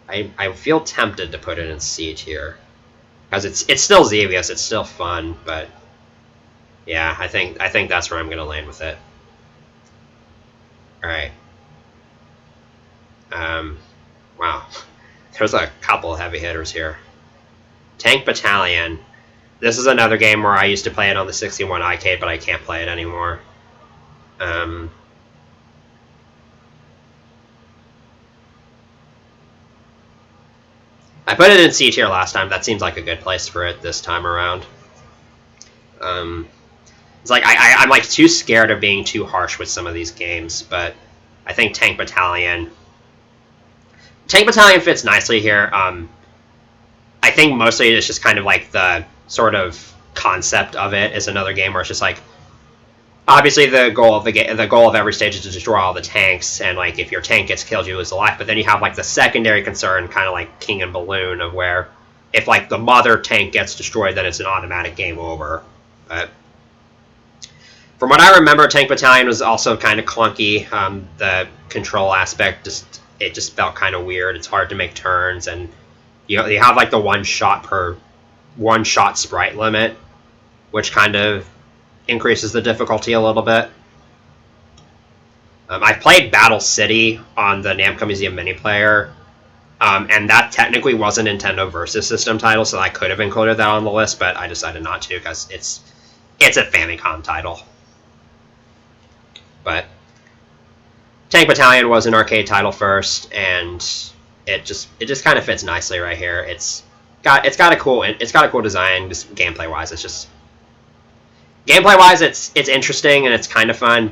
I feel tempted to put it in C tier because it's still Xevious, it's still fun, but yeah, I think that's where I'm gonna land with it. All right. Wow. There's a couple heavy hitters here. Tank Battalion. This is another game where I used to play it on the 61 arcade, but I can't play it anymore. I put it in C tier last time. That seems like a good place for it this time around. It's like I'm like too scared of being too harsh with some of these games, but I think Tank Battalion fits nicely here. I think mostly it's just kind of like the sort of concept of it is another game where it's just like, obviously the goal of every stage is to destroy all the tanks, and like if your tank gets killed, you lose a life. But then you have like the secondary concern, kind of like King and Balloon, of where if like the mother tank gets destroyed, then it's an automatic game over. But from what I remember, Tank Battalion was also kind of clunky. The control aspect just felt kind of weird. It's hard to make turns, and you have like the one shot sprite limit, which kind of increases the difficulty a little bit. I've played Battle City on the Namco Museum mini player, and that technically was a Nintendo Versus System title, so I could have included that on the list, but I decided not to because it's a Famicom title. But Tank Battalion was an arcade title first, and it just kind of fits nicely right here. It's got a cool design. Just gameplay wise, it's interesting and it's kind of fun.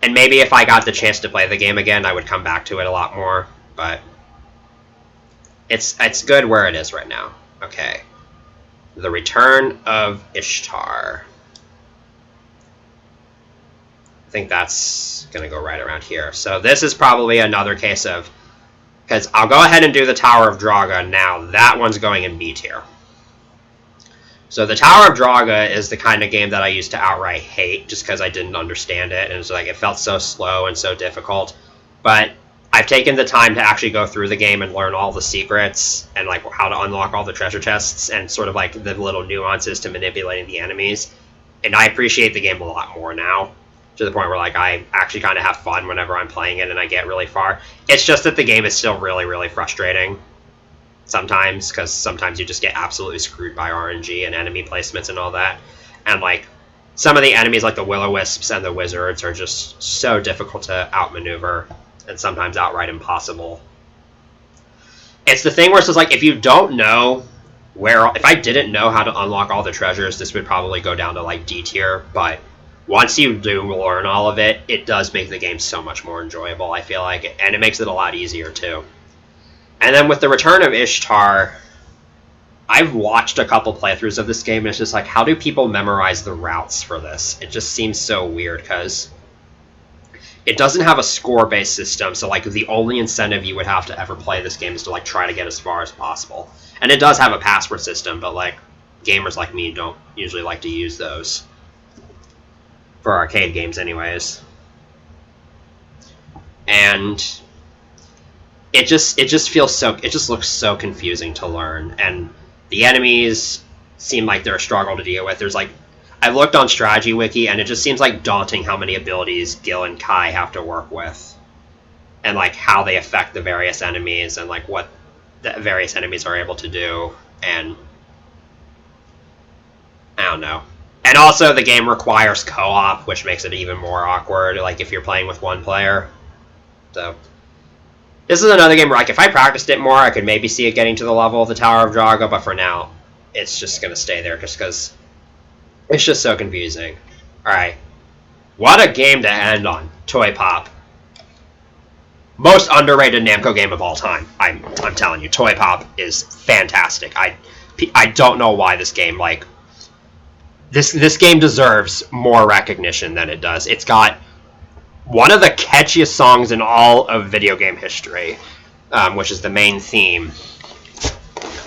And maybe if I got the chance to play the game again, I would come back to it a lot more. But it's good where it is right now. Okay, The Return of Ishtar. I think that's going to go right around here. So this is probably another case of, because I'll go ahead and do the Tower of Draga now. That one's going in B tier. So the Tower of Draga is the kind of game that I used to outright hate just because I didn't understand it. And it's like it felt so slow and so difficult. But I've taken the time to actually go through the game and learn all the secrets and like how to unlock all the treasure chests and sort of like the little nuances to manipulating the enemies. And I appreciate the game a lot more now, to the point where like I actually kind of have fun whenever I'm playing it and I get really far. It's just that the game is still really, really frustrating sometimes, because sometimes you just get absolutely screwed by RNG and enemy placements and all that. And like some of the enemies like the Will-O-Wisps and the Wizards are just so difficult to outmaneuver and sometimes outright impossible. It's the thing where it's just like, if you don't know if I didn't know how to unlock all the treasures, this would probably go down to like D tier, but once you do learn all of it, it does make the game so much more enjoyable, I feel like, and it makes it a lot easier too. And then with The Return of Ishtar, I've watched a couple playthroughs of this game, and it's just like, how do people memorize the routes for this? It just seems so weird, because it doesn't have a score-based system, so like the only incentive you would have to ever play this game is to like try to get as far as possible. And it does have a password system, but like gamers like me don't usually like to use those. For arcade games anyways. And it just looks so confusing to learn, and the enemies seem like they're a struggle to deal with. There's like, I've looked on Strategy Wiki, and it just seems like daunting how many abilities Gil and Kai have to work with, and like how they affect the various enemies, and like what that various enemies are able to do, and I don't know. And also, the game requires co-op, which makes it even more awkward, like if you're playing with one player. So, this is another game where, like, if I practiced it more, I could maybe see it getting to the level of the Tower of Draga, but for now, it's just going to stay there just because it's just so confusing. Alright. What a game to end on. Toy Pop. Most underrated Namco game of all time. I'm telling you, Toy Pop is fantastic. I don't know why this game, like, this game deserves more recognition than it does. It's got one of the catchiest songs in all of video game history, which is the main theme.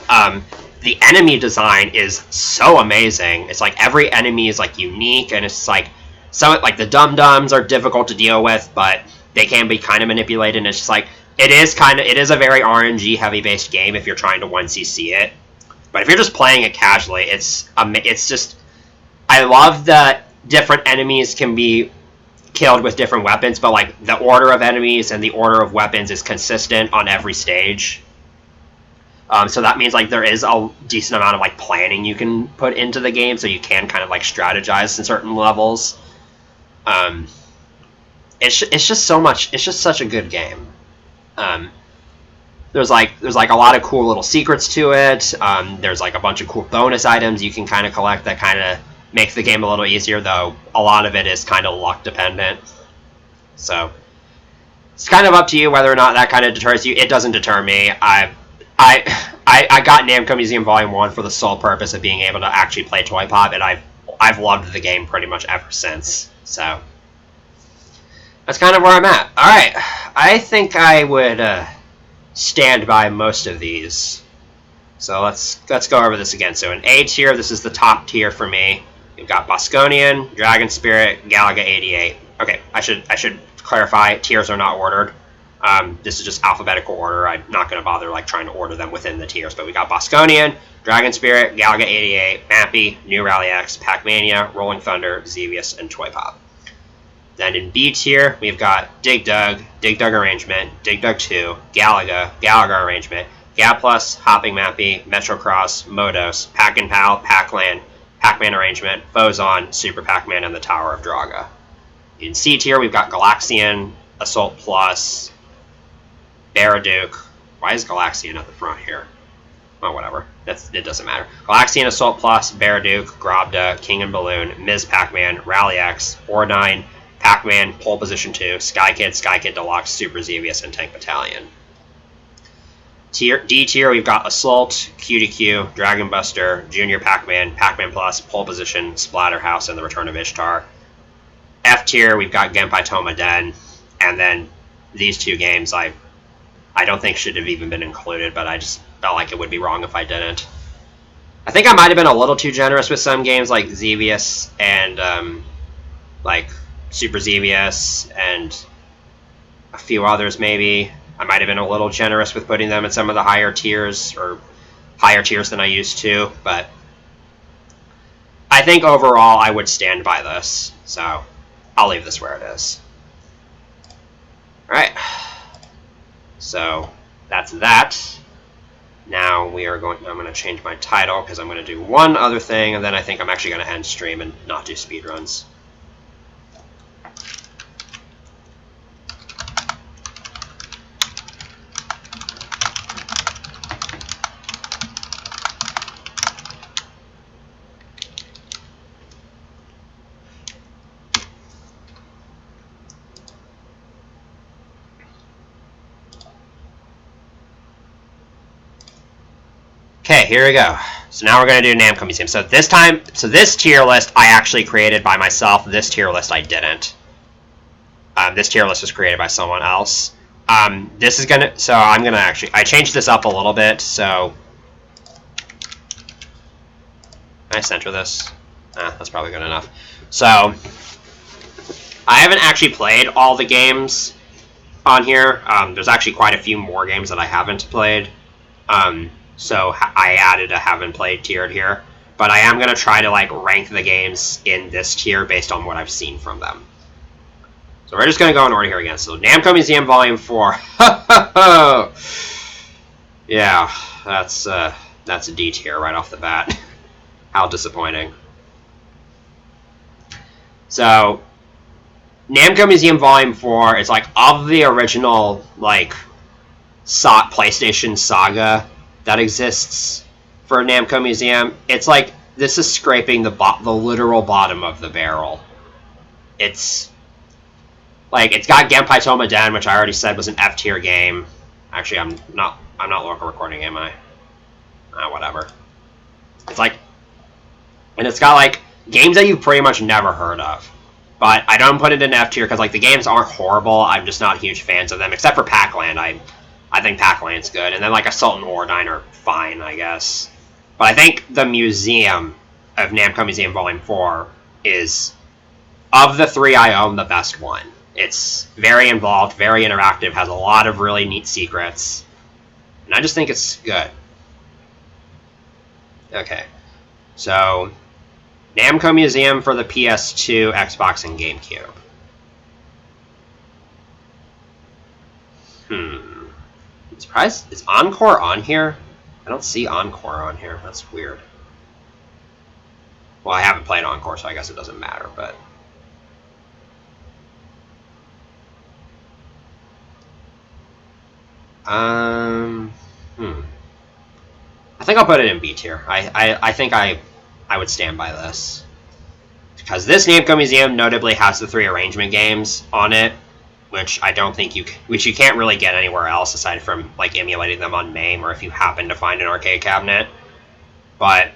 The enemy design is so amazing. It's like every enemy is like unique, and it's like some like the dum-dums are difficult to deal with, but they can be kind of manipulated. And it's just like it is a very RNG heavy based game if you're trying to 1cc it. But if you're just playing it casually, it's just, I love that different enemies can be killed with different weapons, but like the order of enemies and the order of weapons is consistent on every stage. So that means like there is a decent amount of like planning you can put into the game, so you can kind of like strategize in certain levels. It's just so much. It's just such a good game. There's like a lot of cool little secrets to it. There's like a bunch of cool bonus items you can kind of collect that kind of makes the game a little easier, though a lot of it is kind of luck dependent. So it's kind of up to you whether or not that kind of deters you. It doesn't deter me. I got Namco Museum Volume 1 for the sole purpose of being able to actually play Toy Pop, and I've loved the game pretty much ever since. So that's kind of where I'm at. Alright, I think I would stand by most of these. So let's go over this again. So in A tier, this is the top tier for me. You've got Bosconian, Dragon Spirit, Galaga 88. Okay, I should clarify, tiers are not ordered. This is just alphabetical order. I'm not going to bother like trying to order them within the tiers. But we got Bosconian, Dragon Spirit, Galaga 88, Mappy, New Rally X, Pac-Mania, Rolling Thunder, Xevious, and Toy Pop. Then in B tier, we've got Dig Dug Arrangement, Dig Dug 2, Galaga, Galaga Arrangement, Gab Plus, Hopping Mappy, Metrocross, Modos, Pac-and-Pal, Pac-Land, Pac-Man Arrangement, Fozon, Super Pac-Man, and the Tower of Draga. In C tier, we've got Galaxian, Assault Plus, Baraduke. Why is Galaxian at the front here? Oh, whatever. It doesn't matter. Galaxian, Assault Plus, Baraduke, Grobda, King and Balloon, Ms. Pac-Man, Rally X, Or9, Pac-Man, Pole Position 2, Sky Kid Deluxe, Super Xevious, and Tank Battalion. D tier, we've got Assault, QDQ, Dragon Buster, Junior Pac-Man, Pac-Man Plus, Pole Position, Splatterhouse, and The Return of Ishtar. F tier, we've got Genpai Toma Den, and then these two games I don't think should have even been included, but I just felt like it would be wrong if I didn't. I think I might have been a little too generous with some games like Xevious and like Super Xevious and a few others maybe. I might have been a little generous with putting them in some of the higher tiers, or higher tiers than I used to, but I think overall I would stand by this, so I'll leave this where it is. Alright, so that's that. Now we are I'm going to change my title because I'm going to do one other thing, and then I think I'm actually going to end stream and not do speedruns. Okay, here we go. So now we're going to do Namco Museum. So this tier list I actually created by myself. This tier list I didn't. This tier list was created by someone else. This is going to, so I'm going to actually, I changed this up a little bit, so. Can I center this? That's probably good enough. So, I haven't actually played all the games on here. There's actually quite a few more games that I haven't played. So I added a haven't played tier here, but I am going to try to like rank the games in this tier based on what I've seen from them. So we're just going to go in order here again. So Namco Museum Volume 4. Yeah, that's a D tier right off the bat. How disappointing. So, Namco Museum Volume 4 is like of the original like PlayStation saga that exists for Namco Museum. It's like this is scraping the literal bottom of the barrel. It's like it's got Genpai Tomaden, which I already said was an F tier game. Actually, I'm not local recording, am I? Whatever. It's like, and it's got like games that you've pretty much never heard of. But I don't put it in F tier because like the games aren't horrible. I'm just not huge fans of them, except for Pac-Land. I think Pac-Land's good, and then like Assault and Wardyne are fine, I guess. But I think the museum of Namco Museum Volume 4 is, of the three I own, the best one. It's very involved, very interactive, has a lot of really neat secrets, and I just think it's good. Okay, so Namco Museum for the PS2, Xbox, and GameCube. I'm surprised. Is Encore on here? I don't see Encore on here. That's weird. Well, I haven't played Encore, so I guess it doesn't matter, but... I think I'll put it in B tier. I think I would stand by this. Because this Namco Museum notably has the 3 arrangement games on it, which I don't think which you can't really get anywhere else aside from like emulating them on MAME or if you happen to find an arcade cabinet. But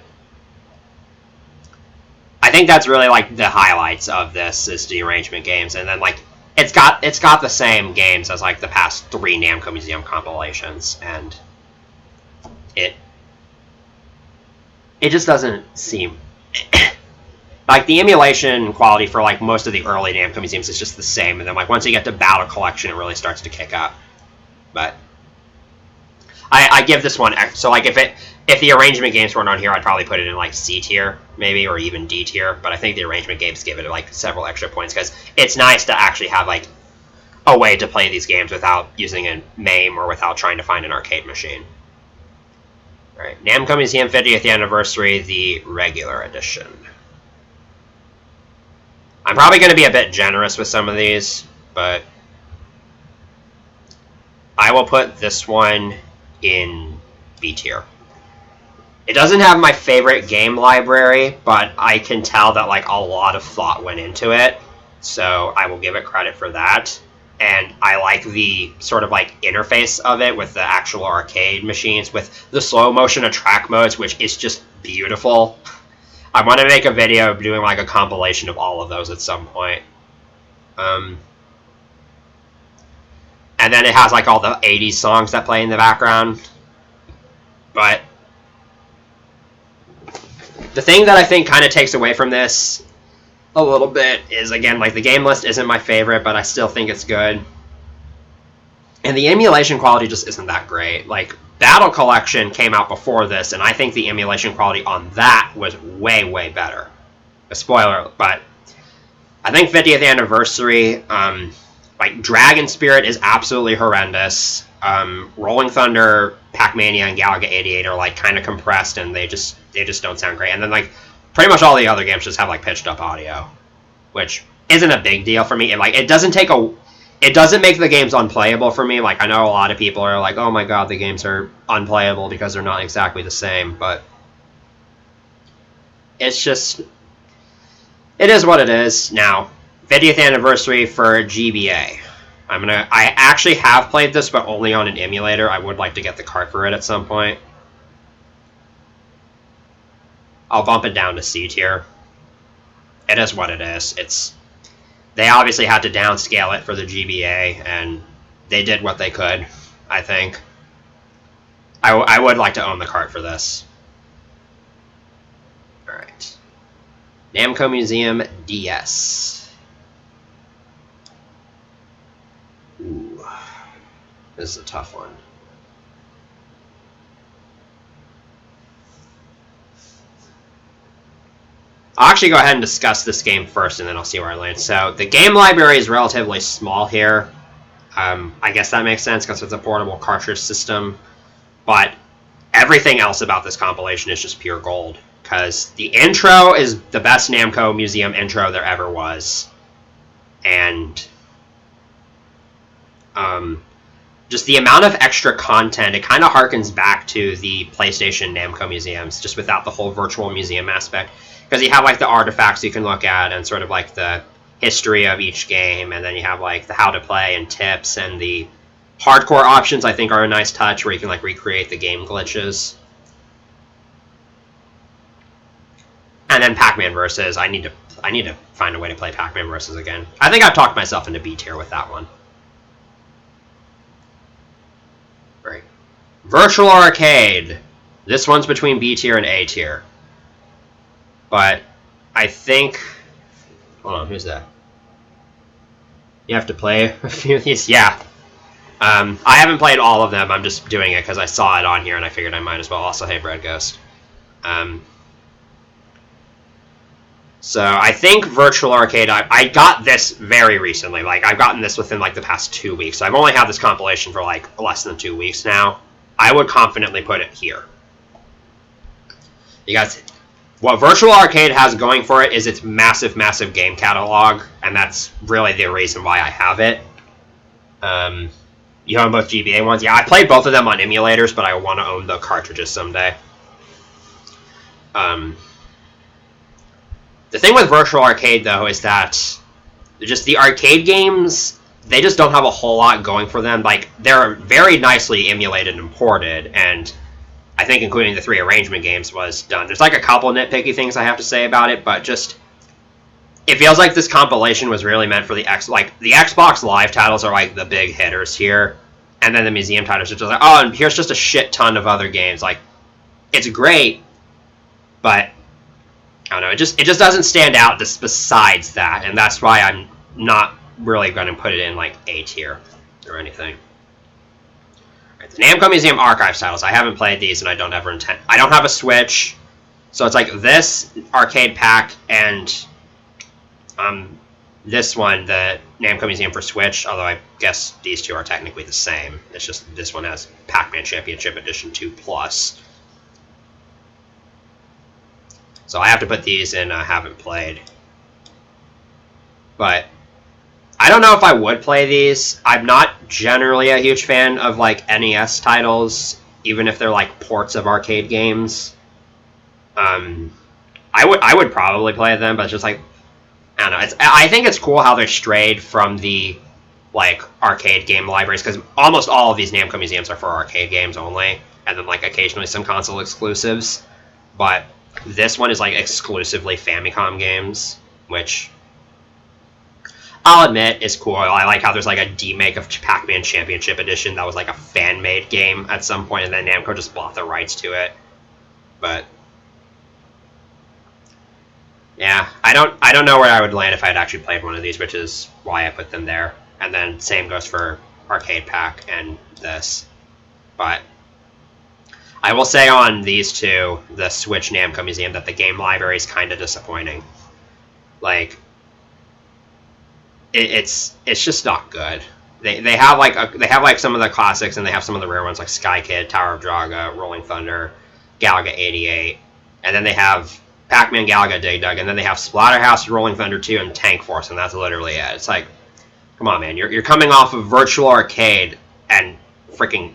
I think that's really like the highlights of this is the arrangement games, and then like it's got the same games as like the past 3 Namco Museum compilations, and it just doesn't seem like the emulation quality for like most of the early Namco Museums is just the same, and then like once you get to Battle Collection, it really starts to kick up. But I give this one so like if the arrangement games weren't on here, I'd probably put it in like C tier maybe, or even D tier. But I think the arrangement games give it like several extra points because it's nice to actually have like a way to play these games without using a MAME or without trying to find an arcade machine. All right, Namco Museum 50th Anniversary, the regular edition. I'm probably going to be a bit generous with some of these, but I will put this one in B tier. It doesn't have my favorite game library, but I can tell that like a lot of thought went into it, so I will give it credit for that. And I like the sort of like interface of it with the actual arcade machines, with the slow motion attract modes, which is just beautiful. I want to make a video doing like a compilation of all of those at some point. And then it has like all the 80s songs that play in the background. But the thing that I think kind of takes away from this a little bit is, again, like the game list isn't my favorite, but I still think it's good. And the emulation quality just isn't that great. Like, Battle Collection came out before this, and I think the emulation quality on that was way, way better. A spoiler, but I think 50th Anniversary, like, Dragon Spirit is absolutely horrendous. Rolling Thunder, Pac-Mania, and Galaga 88 are, like, kind of compressed, and they just don't sound great. And then, like, pretty much all the other games just have, like, pitched up audio, which isn't a big deal for me. And, like, it doesn't make the games unplayable for me. Like, I know a lot of people are like, oh my god, the games are unplayable because they're not exactly the same, but it's just, it is what it is. Now, 50th Anniversary for GBA. I actually have played this, but only on an emulator. I would like to get the cart for it at some point. I'll bump it down to C tier. It is what it is. They obviously had to downscale it for the GBA, and they did what they could, I think. I would like to own the cart for this. Alright. Namco Museum DS. Ooh. This is a tough one. I'll actually go ahead and discuss this game first, and then I'll see where I land. So, the game library is relatively small here. I guess that makes sense, because it's a portable cartridge system. But everything else about this compilation is just pure gold. Because the intro is the best Namco Museum intro there ever was. And just the amount of extra content, it kind of harkens back to the PlayStation Namco Museums, just without the whole virtual museum aspect. Because you have like the artifacts you can look at and sort of like the history of each game, and then you have like the how to play and tips, and the hardcore options I think are a nice touch where you can like recreate the game glitches. And then Pac-Man Versus, I need to find a way to play Pac-Man Versus again. I think I've talked myself into B tier with that one. Right. Virtual Arcade. This one's between B tier and A tier. But I think... Hold on, who's that? You have to play a few of these? Yeah. I haven't played all of them. I'm just doing it because I saw it on here and I figured I might as well. Also, hey, Bread Ghost. So I think Virtual Arcade, I got this very recently. Like, I've gotten this within like the past 2 weeks. So I've only had this compilation for like less than 2 weeks now. I would confidently put it here. Because what Virtual Arcade has going for it is its massive, massive game catalog. And that's really the reason why I have it. You own both GBA ones? Yeah, I played both of them on emulators, but I want to own the cartridges someday. The thing with Virtual Arcade, though, is that just the arcade games, they just don't have a whole lot going for them. Like, they're very nicely emulated and ported, and I think including the 3 arrangement games was done. There's like a couple nitpicky things I have to say about it, but just... It feels like this compilation was really meant for the the Xbox Live titles are like the big hitters here, and then the museum titles are just like, oh, and here's just a shit ton of other games. Like, it's great, but I don't know, it just doesn't stand out just besides that, and that's why I'm not really going to put it in like A tier or anything. Right, the Namco Museum Archives titles, I haven't played these, and I don't ever intend. I don't have a Switch, so it's like this arcade pack and this one, the Namco Museum for Switch, although I guess these two are technically the same. It's just this one has Pac-Man Championship Edition 2+. So I have to put these in haven't played. But I don't know if I would play these. I'm not generally a huge fan of like NES titles, even if they're like ports of arcade games. I would probably play them, but it's just like, I don't know. I think it's cool how they're strayed from the like arcade game libraries, because almost all of these Namco Museums are for arcade games only, and then like occasionally some console exclusives. But this one is like exclusively Famicom games, which I'll admit is cool. I like how there's like a demake of Pac-Man Championship Edition that was like a fan-made game at some point, and then Namco just bought the rights to it. But yeah, I don't know where I would land if I had actually played one of these, which is why I put them there. And then same goes for Arcade Pack and this. But I will say on these two, the Switch Namco Museum, that the game library is kind of disappointing. Like, it's just not good. They have like some of the classics, and they have some of the rare ones like Sky Kid, Tower of Draga, Rolling Thunder, Galaga 88, and then they have Pac-Man, Galaga, Dig Dug, and then they have Splatterhouse, Rolling Thunder 2, and Tank Force, and that's literally it. It's like, come on, man, you're coming off of Virtual Arcade and freaking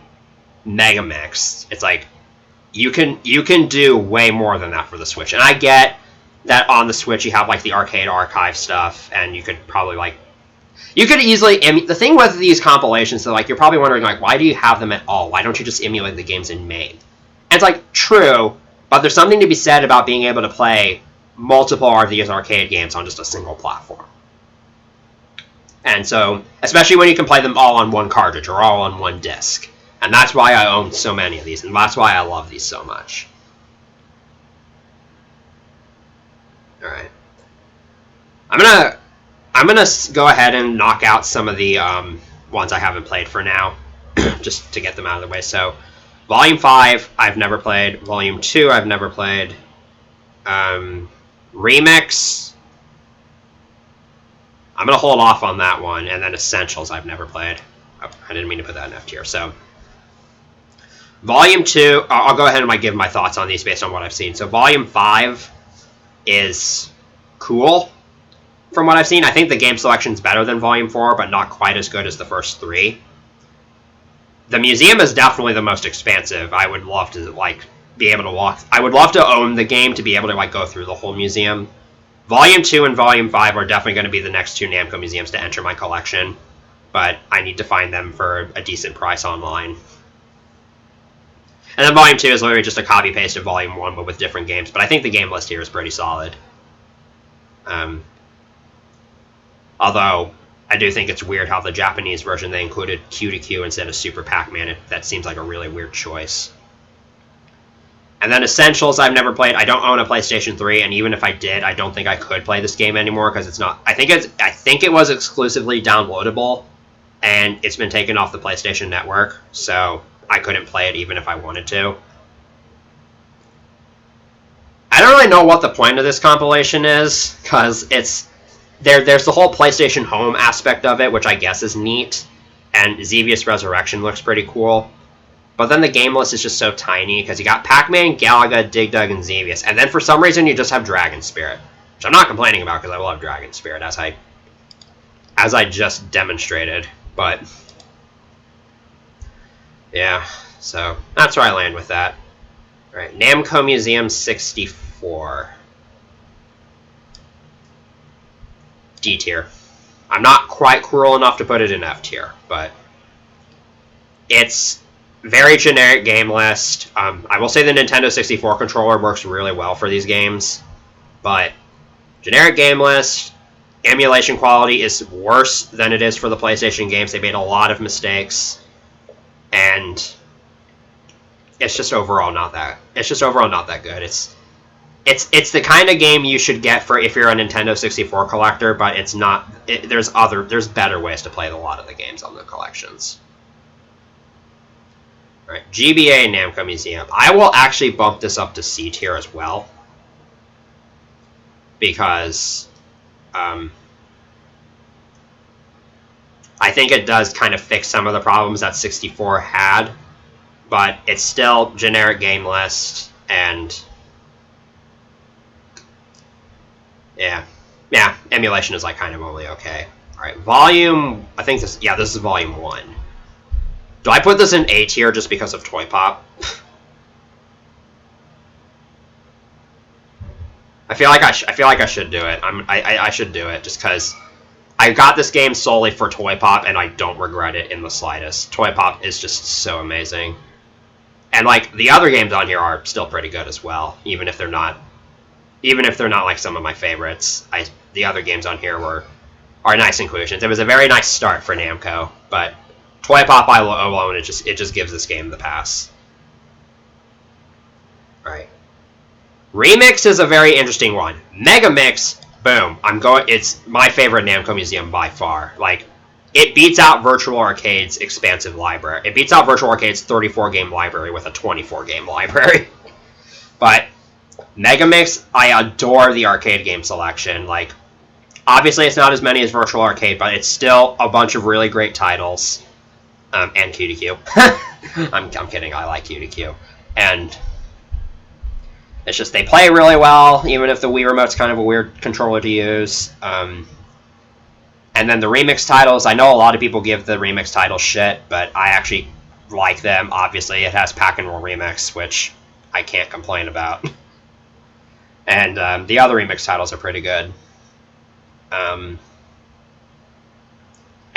Megamix. It's like, you can do way more than that for the Switch. And I get that on the Switch you have like the arcade archive stuff, and you could probably like, you could easily the thing with these compilations, so like you're probably wondering like, why do you have them at all? Why don't you just emulate the games in MAME? And it's like, true, but there's something to be said about being able to play multiple of these arcade games on just a single platform. And so, especially when you can play them all on one cartridge or all on one disc. And that's why I own so many of these, and that's why I love these so much. Alright. I'm gonna go ahead and knock out some of the ones I haven't played for now, just to get them out of the way. So, Volume 5, I've never played. Volume 2, I've never played. Remix, I'm going to hold off on that one. And then Essentials, I've never played. Oh, I didn't mean to put that in F tier. So, Volume 2, I'll go ahead and give my thoughts on these based on what I've seen. So Volume 5 is cool from what I've seen. I think the game selection is better than Volume 4, but not quite as good as the first 3. The museum is definitely the most expansive. I would love to be able to walk. I would love to own the game to be able to go through the whole museum. Volume 2 and Volume 5 are definitely going to be the next 2 Namco museums to enter my collection, but I need to find them for a decent price online. And then Volume 2 is literally just a copy-paste of Volume 1, but with different games. But I think the game list here is pretty solid. Although, I do think it's weird how the Japanese version, they included Q to Q instead of Super Pac-Man. That seems like a really weird choice. And then Essentials I've never played. I don't own a PlayStation 3, and even if I did, I don't think I could play this game anymore because it's not... I think it was exclusively downloadable, and it's been taken off the PlayStation Network, so I couldn't play it even if I wanted to. I don't really know what the point of this compilation is, because it's... There's the whole PlayStation Home aspect of it, which I guess is neat, and Xevious Resurrection looks pretty cool. But then the game list is just so tiny, because you got Pac-Man, Galaga, Dig Dug, and Xevious, and then for some reason you just have Dragon Spirit, which I'm not complaining about, because I love Dragon Spirit, as I just demonstrated, but... yeah, so that's where I land with that. Alright, Namco Museum 64. D tier. I'm not quite cruel enough to put it in F tier, but it's very generic game list. I will say the Nintendo 64 controller works really well for these games, but generic game list, emulation quality is worse than it is for the PlayStation games. They made a lot of mistakes, and it's just overall not that good. It's the kind of game you should get for if you're a Nintendo 64 collector, but it's not. There's better ways to play a lot of the games on the collections. All right, GBA Namco Museum. I will actually bump this up to C tier as well, because I think it does kind of fix some of the problems that 64 had, but it's still generic game list, and yeah, emulation is kind of only okay. All right, volume. I think this is volume 1. Do I put this in A tier just because of Toy Pop? I feel like I should do it. I should do it just because I got this game solely for Toy Pop, and I don't regret it in the slightest. Toy Pop is just so amazing, and the other games on here are still pretty good as well, even if they're not some of my favorites. The other games on here are nice inclusions. It was a very nice start for Namco, but Toy Pop alone, it just gives this game the pass. All right. Remix is a very interesting one. Mega Mix, boom. It's my favorite Namco Museum by far. It beats out Virtual Arcade's expansive library. It beats out Virtual Arcade's 34-game library with a 24-game library. But Mega Mix, I adore the arcade game selection. Obviously it's not as many as Virtual Arcade, but it's still a bunch of really great titles. And Q to Q. I'm kidding, I like Q to Q. And it's just they play really well, even if the Wii Remote's kind of a weird controller to use. And then the remix titles, I know a lot of people give the remix titles shit, but I actually like them. Obviously, it has Pack and Roll Remix, which I can't complain about. And the other remix titles are pretty good.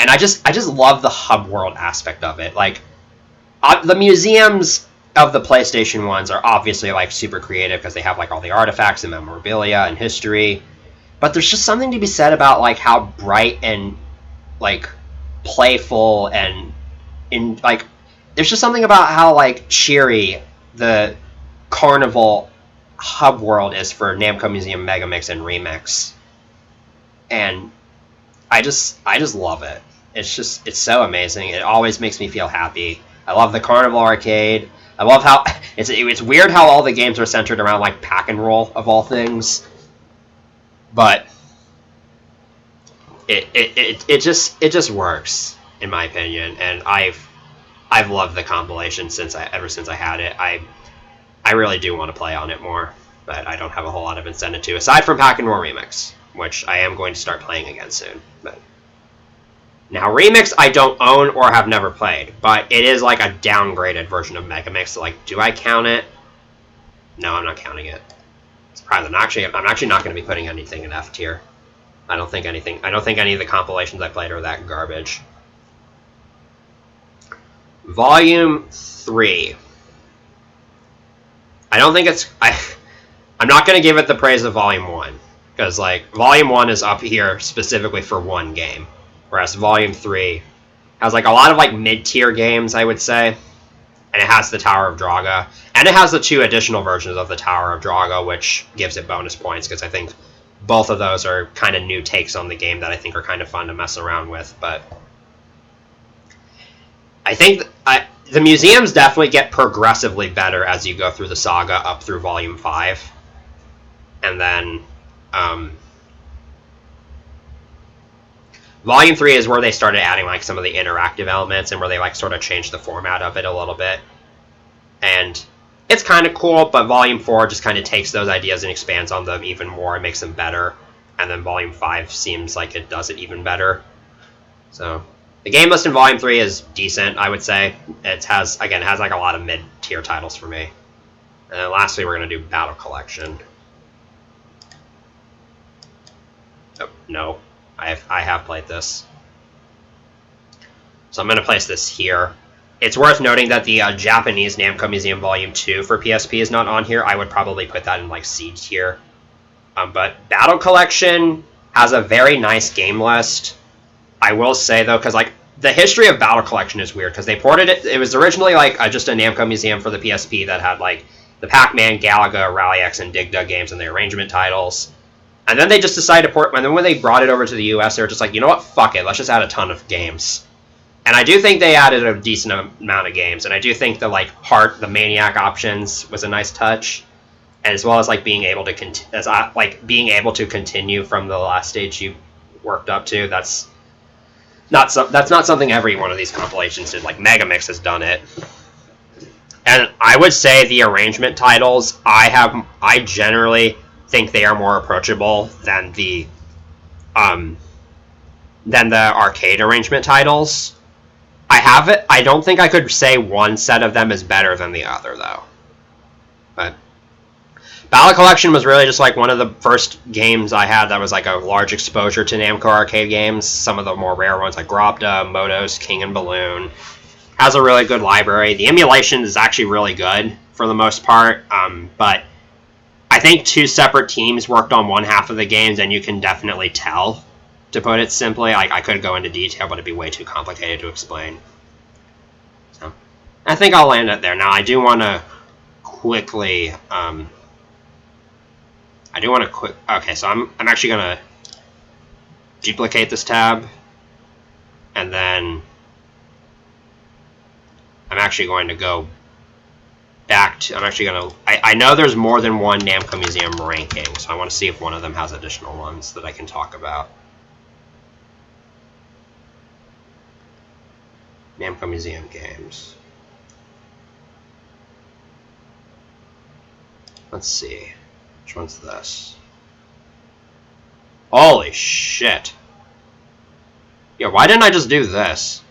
And I just love the hub world aspect of it. The museums of the PlayStation ones are obviously super creative because they have all the artifacts and memorabilia and history. But there's just something to be said about how bright and playful and there's just something about how cheery the Carnival hub world is for Namco Museum Mega Mix and Remix. And I just love it. It's so amazing. It always makes me feel happy. I love the Carnival Arcade. I love how it's weird how all the games are centered around Pack and Roll of all things, but it just works in my opinion. And I've loved the compilation ever since I had it. I really do want to play on it more, but I don't have a whole lot of incentive to, aside from Pack and Roar Remix, which I am going to start playing again soon. But now Remix I don't own or have never played, but it is like a downgraded version of Megamix. So like, do I count it? No, I'm not counting it. Surprising. I'm actually not going to be putting anything in F tier. I don't think any of the compilations I played are that garbage. Volume 3. I don't think it's... I'm not going to give it the praise of Volume 1. Because, like, Volume 1 is up here specifically for one game. Whereas Volume 3 has, like, a lot of, like, mid-tier games, I would say. And it has the Tower of Draga. And it has the 2 additional versions of the Tower of Draga, which gives it bonus points, because I think both of those are kind of new takes on the game that I think are kind of fun to mess around with. But I think the museums definitely get progressively better as you go through the saga up through Volume 5. And then Volume 3 is where they started adding like some of the interactive elements and where they like sort of changed the format of it a little bit. And it's kind of cool, but Volume 4 just kind of takes those ideas and expands on them even more and makes them better. And then Volume 5 seems like it does it even better. So the game list in Volume 3 is decent, I would say. It has like a lot of mid-tier titles for me. And then lastly, we're going to do Battle Collection. Oh, no, I have played this. So I'm going to place this here. It's worth noting that the Japanese Namco Museum Volume 2 for PSP is not on here. I would probably put that in like C tier. But Battle Collection has a very nice game list. I will say, though, because like the history of Battle Collection is weird, because they ported it. It was originally like just a Namco Museum for the PSP that had like the Pac-Man, Galaga, Rally X, and Dig Dug games and the arrangement titles. And then they just decided to port, and then when they brought it over to the US, they were just like, you know what, fuck it, let's just add a ton of games. And I do think they added a decent amount of games, and I do think the like the Maniac options was a nice touch, as well as like being able to continue from the last stage you worked up to. That's not something every one of these compilations did. Like Megamix has done it. And I would say the arrangement titles, I generally think they are more approachable than the arcade arrangement titles. I don't think I could say one set of them is better than the other, though. But Battle Collection was really just like one of the first games I had that was like a large exposure to Namco arcade games. Some of the more rare ones like Grobda, Motos, King and Balloon. Has a really good library. The emulation is actually really good for the most part, but I think 2 separate teams worked on one half of the games, and you can definitely tell, to put it simply. I could go into detail, but it'd be way too complicated to explain. So I think I'll land it there. Now, I do want to quickly... Okay, so I'm actually going to duplicate this tab, and then I'm actually going to go back to... I know there's more than one Namco Museum ranking, so I want to see if one of them has additional ones that I can talk about. Namco Museum games. Let's see. Which one's this? Holy shit. Yeah, why didn't I just do this?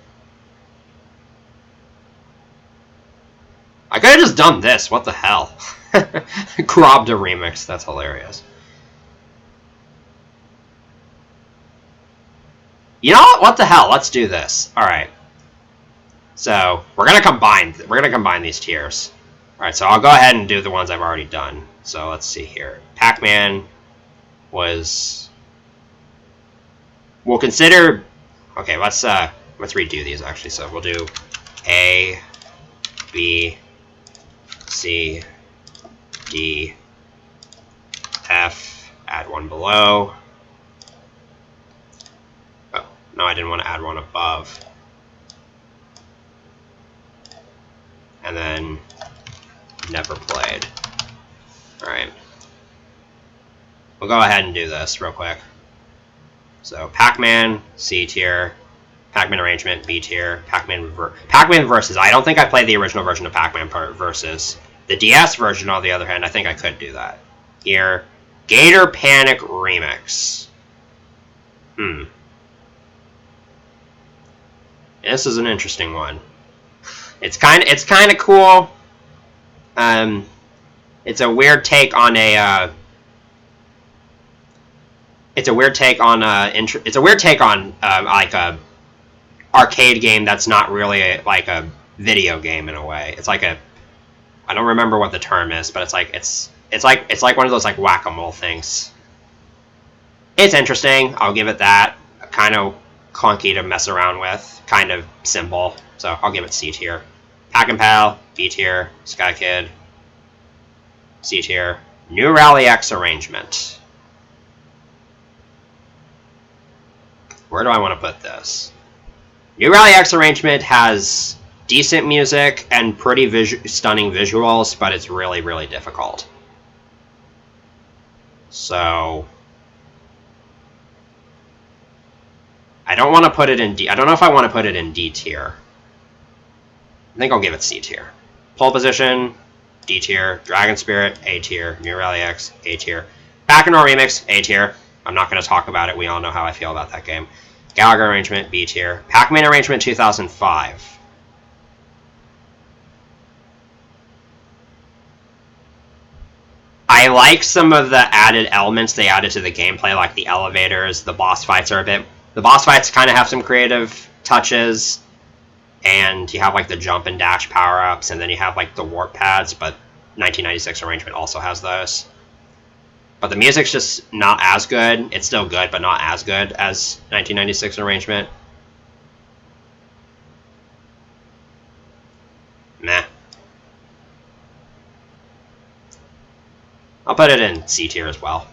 I could have just done this. What the hell? Grobda remix. That's hilarious. You know what? What the hell? Let's do this. All right. So we're gonna combine these tiers. All right. So I'll go ahead and do the ones I've already done. So let's see here. Pac-Man was. We'll consider. Okay. Let's redo these actually. So we'll do A, B, C, D, F, add one below. Oh, no, I didn't want to add one above. And then never played. Alright. We'll go ahead and do this real quick. So Pac-Man, C tier. Pac-Man arrangement, B tier. Pac-Man Versus. I don't think I played the original version of Pac-Man Versus. The DS version, on the other hand, I think I could do that. Here, Gator Panic Remix. This is an interesting one. It's kind of cool. It's a weird take on a. It's a weird take on like a arcade game that's not really like a video game in a way. It's like a. I don't remember what the term is, but it's like one of those like whack-a-mole things. It's interesting. I'll give it that. Kind of clunky to mess around with. Kind of simple. So I'll give it C tier. Pack and Pal, B tier. Sky Kid, C tier. New Rally X arrangement. Where do I want to put this? New Rally X arrangement has decent music and pretty stunning visuals, but it's really, really difficult. So I don't want to put it in D. I don't know if I want to put it in D tier. I think I'll give it C tier. Pole Position, D tier. Dragon Spirit, A tier. New Rally X, A tier. Back and Roll Remix, A tier. I'm not going to talk about it. We all know how I feel about that game. Gallagher arrangement, B tier. Pac-Man arrangement 2005. I like some of the added elements they added to the gameplay, like the elevators. The boss fights are a bit. The boss fights kind of have some creative touches, and you have like the jump and dash power-ups, and then you have like the warp pads. But 1996 arrangement also has those. But the music's just not as good. It's still good, but not as good as 1996 arrangement. Meh. I'll put it in C tier as well.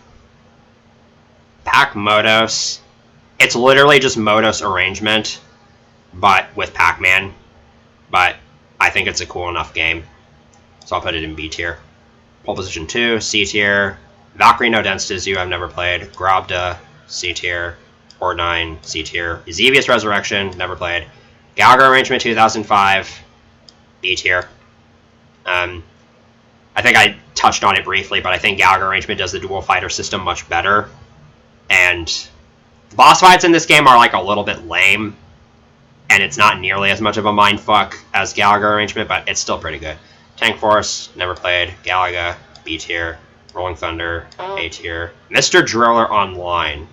Pac Modos. It's literally just Modos arrangement, but with Pac-Man. But I think it's a cool enough game, so I'll put it in B tier. Pole Position 2, C tier. Valkyrie No Denstas, I've never played. Grobda, C tier. Horde 9, C tier. Xevious Resurrection, never played. Gallagher Arrangement 2005, B tier. I think I touched on it briefly, but I think Gallagher Arrangement does the dual fighter system much better. And the boss fights in this game are like a little bit lame, and it's not nearly as much of a mindfuck as Gallagher Arrangement, but it's still pretty good. Tank Force, never played. Galaga, B tier. Rolling Thunder, A tier. Mr. Driller Online.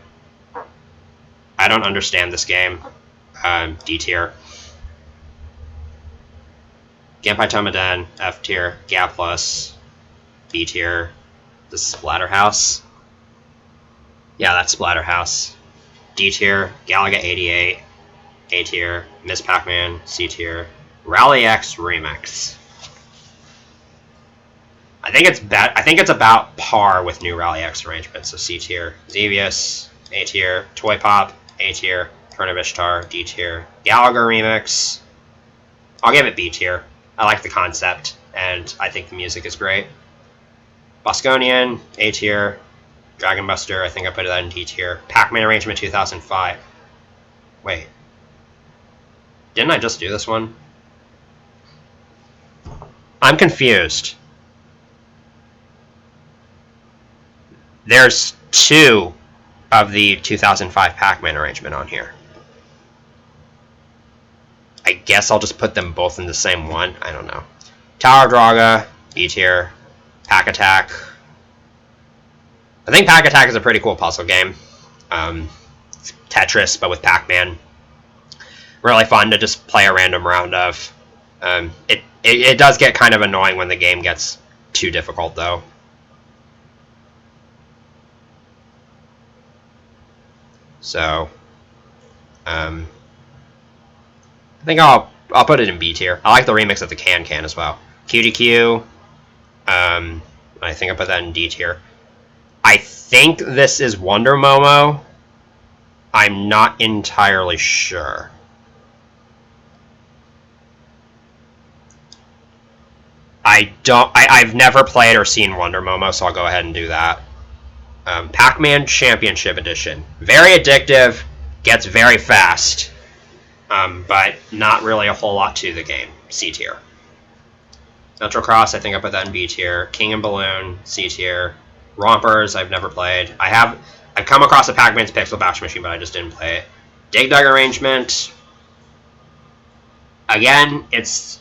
I don't understand this game. D tier. Genpai Tomaden, F tier. Ga Plus, B tier. The Splatterhouse. Yeah, that's Splatterhouse. D tier. Galaga 88, A tier. Miss Pac-Man, C tier. Rally X Remix. I think it's about par with New Rally X arrangement, so C tier. Xevious, A tier. Toy Pop, A tier. Turn of Ishtar, D tier. Gallagher Remix. I'll give it B tier. I like the concept, and I think the music is great. Bosconian, A tier. Dragon Buster, I think I put that in D tier. Pac-Man arrangement 2005. Wait. Didn't I just do this one? I'm confused. There's two of the 2005 Pac-Man arrangement on here. I guess I'll just put them both in the same one. I don't know. Tower Draga, B tier. Pack Attack. I think Pack Attack is a pretty cool puzzle game. It's Tetris, but with Pac-Man. Really fun to just play a random round of. It does get kind of annoying when the game gets too difficult, though. So, I think I'll put it in B tier. I like the remix of the Can as well. QDQ, I think I put that in D tier. I think this is Wonder Momo. I'm not entirely sure. I've never played or seen Wonder Momo, so I'll go ahead and do that. Pac-Man Championship Edition. Very addictive, gets very fast. but not really a whole lot to the game. C tier. Metro Cross, I think I put that in B tier. King and Balloon, C tier. Rompers, I've never played. I've come across a Pac-Man's Pixel Bash Machine, but I just didn't play it. Dig Dug Arrangement. Again, it's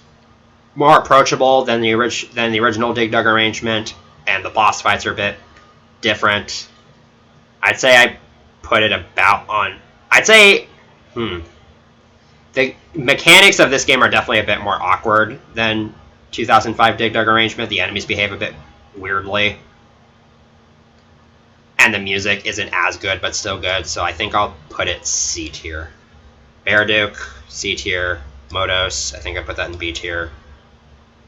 more approachable than the original Dig Dug Arrangement, and the boss fights are a bit different. I'd say I put it about on. I'd say, the mechanics of this game are definitely a bit more awkward than 2005 Dig Dug Arrangement. The enemies behave a bit weirdly, and the music isn't as good, but still good. So I think I'll put it C tier. Bear Duke, C tier. Modos, I think I put that in B tier.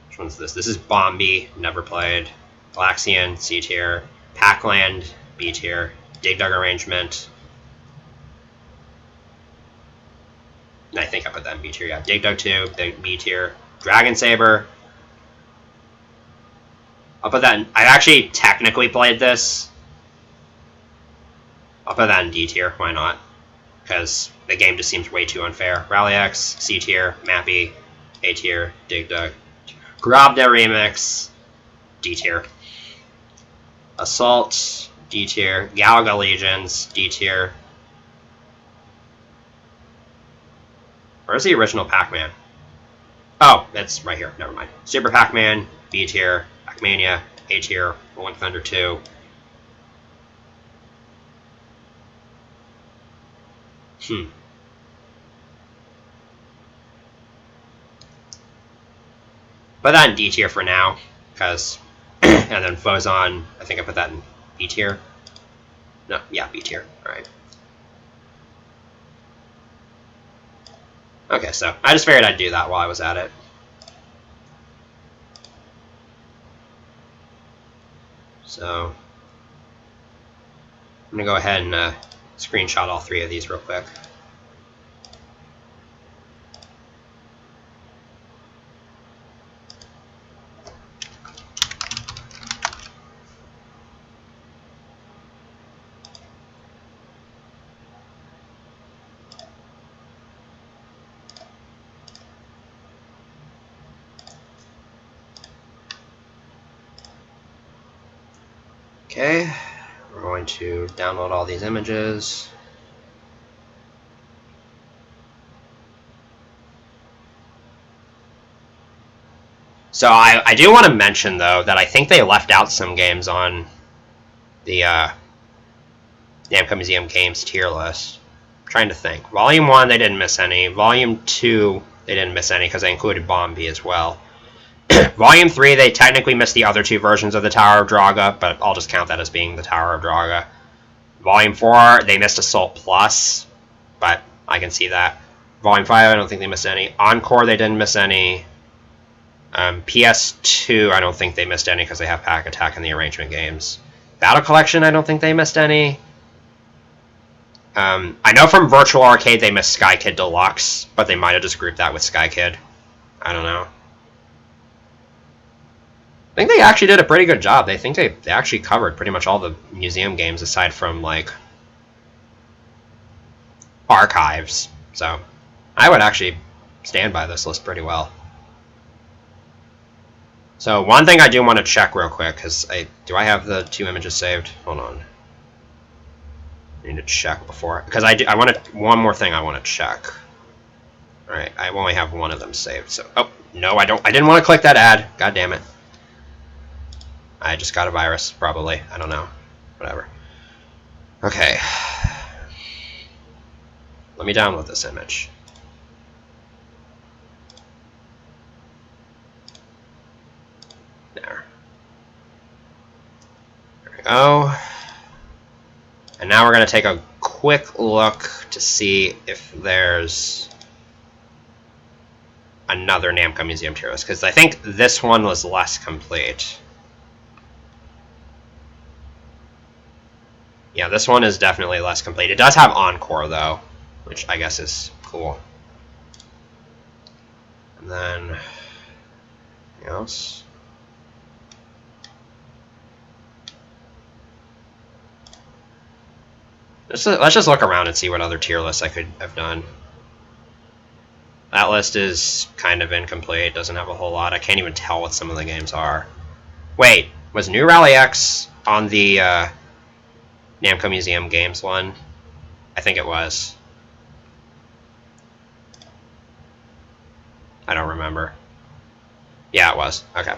Which one's this? This is Bombi, never played. Galaxian, C tier. Pac-Land, B tier. Dig Dug Arrangement. I think I put that in B tier, yeah. Dig Dug 2, B tier. Dragon Saber. I'll put that in. I actually technically played this. I'll put that in D tier, why not? Because the game just seems way too unfair. Rally X, C tier. Mappy, A tier. Dig Dug. Grabda Remix, D tier. Assault, D tier. Galaga Legions, D tier. Where's the original Pac-Man? Oh, it's right here. Never mind. Super Pac-Man, B tier. Pac-Mania, A tier. Rolling Thunder 2. Put that in D tier for now, because, and then Fozon, I think I put that in B tier. No, yeah, B tier. Alright. Okay, so I just figured I'd do that while I was at it. So, I'm going to go ahead and screenshot all three of these real quick. Okay, we're going to download all these images. So I do want to mention, though, that I think they left out some games on the Namco Museum games tier list. I'm trying to think. Volume 1, they didn't miss any. Volume 2, they didn't miss any because they included Bombi as well. Volume 3, they technically missed the other two versions of the Tower of Draga, but I'll just count that as being the Tower of Draga. Volume 4, they missed Assault Plus, but I can see that. Volume 5, I don't think they missed any. Encore, they didn't miss any. PS2, I don't think they missed any because they have Pack Attack in the arrangement games. Battle Collection, I don't think they missed any. I know from Virtual Arcade they missed Sky Kid Deluxe, but they might have just grouped that with Sky Kid. I don't know. I think they actually did a pretty good job. They actually covered pretty much all the museum games aside from, like, archives. So I would actually stand by this list pretty well. So one thing I do want to check real quick, because do I have the two images saved? Hold on. I need to check before, because one more thing I want to check. All right, I only have one of them saved. So, oh no, I don't. I didn't want to click that ad. God damn it. I just got a virus, probably. I don't know. Whatever. Okay. Let me download this image. There we go. And now we're going to take a quick look to see if there's another Namco Museum tier list, because I think this one was less complete. Yeah, this one is definitely less complete. It does have Encore, though, which I guess is cool. And then, anything else? Let's just look around and see what other tier lists I could have done. that list is kind of incomplete. It doesn't have a whole lot. I can't even tell what some of the games are. Wait, was New Rally X on the Namco Museum Games one? I think it was. I don't remember. Yeah, it was. Okay.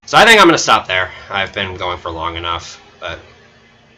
So I think I'm going to stop there. I've been going for long enough, but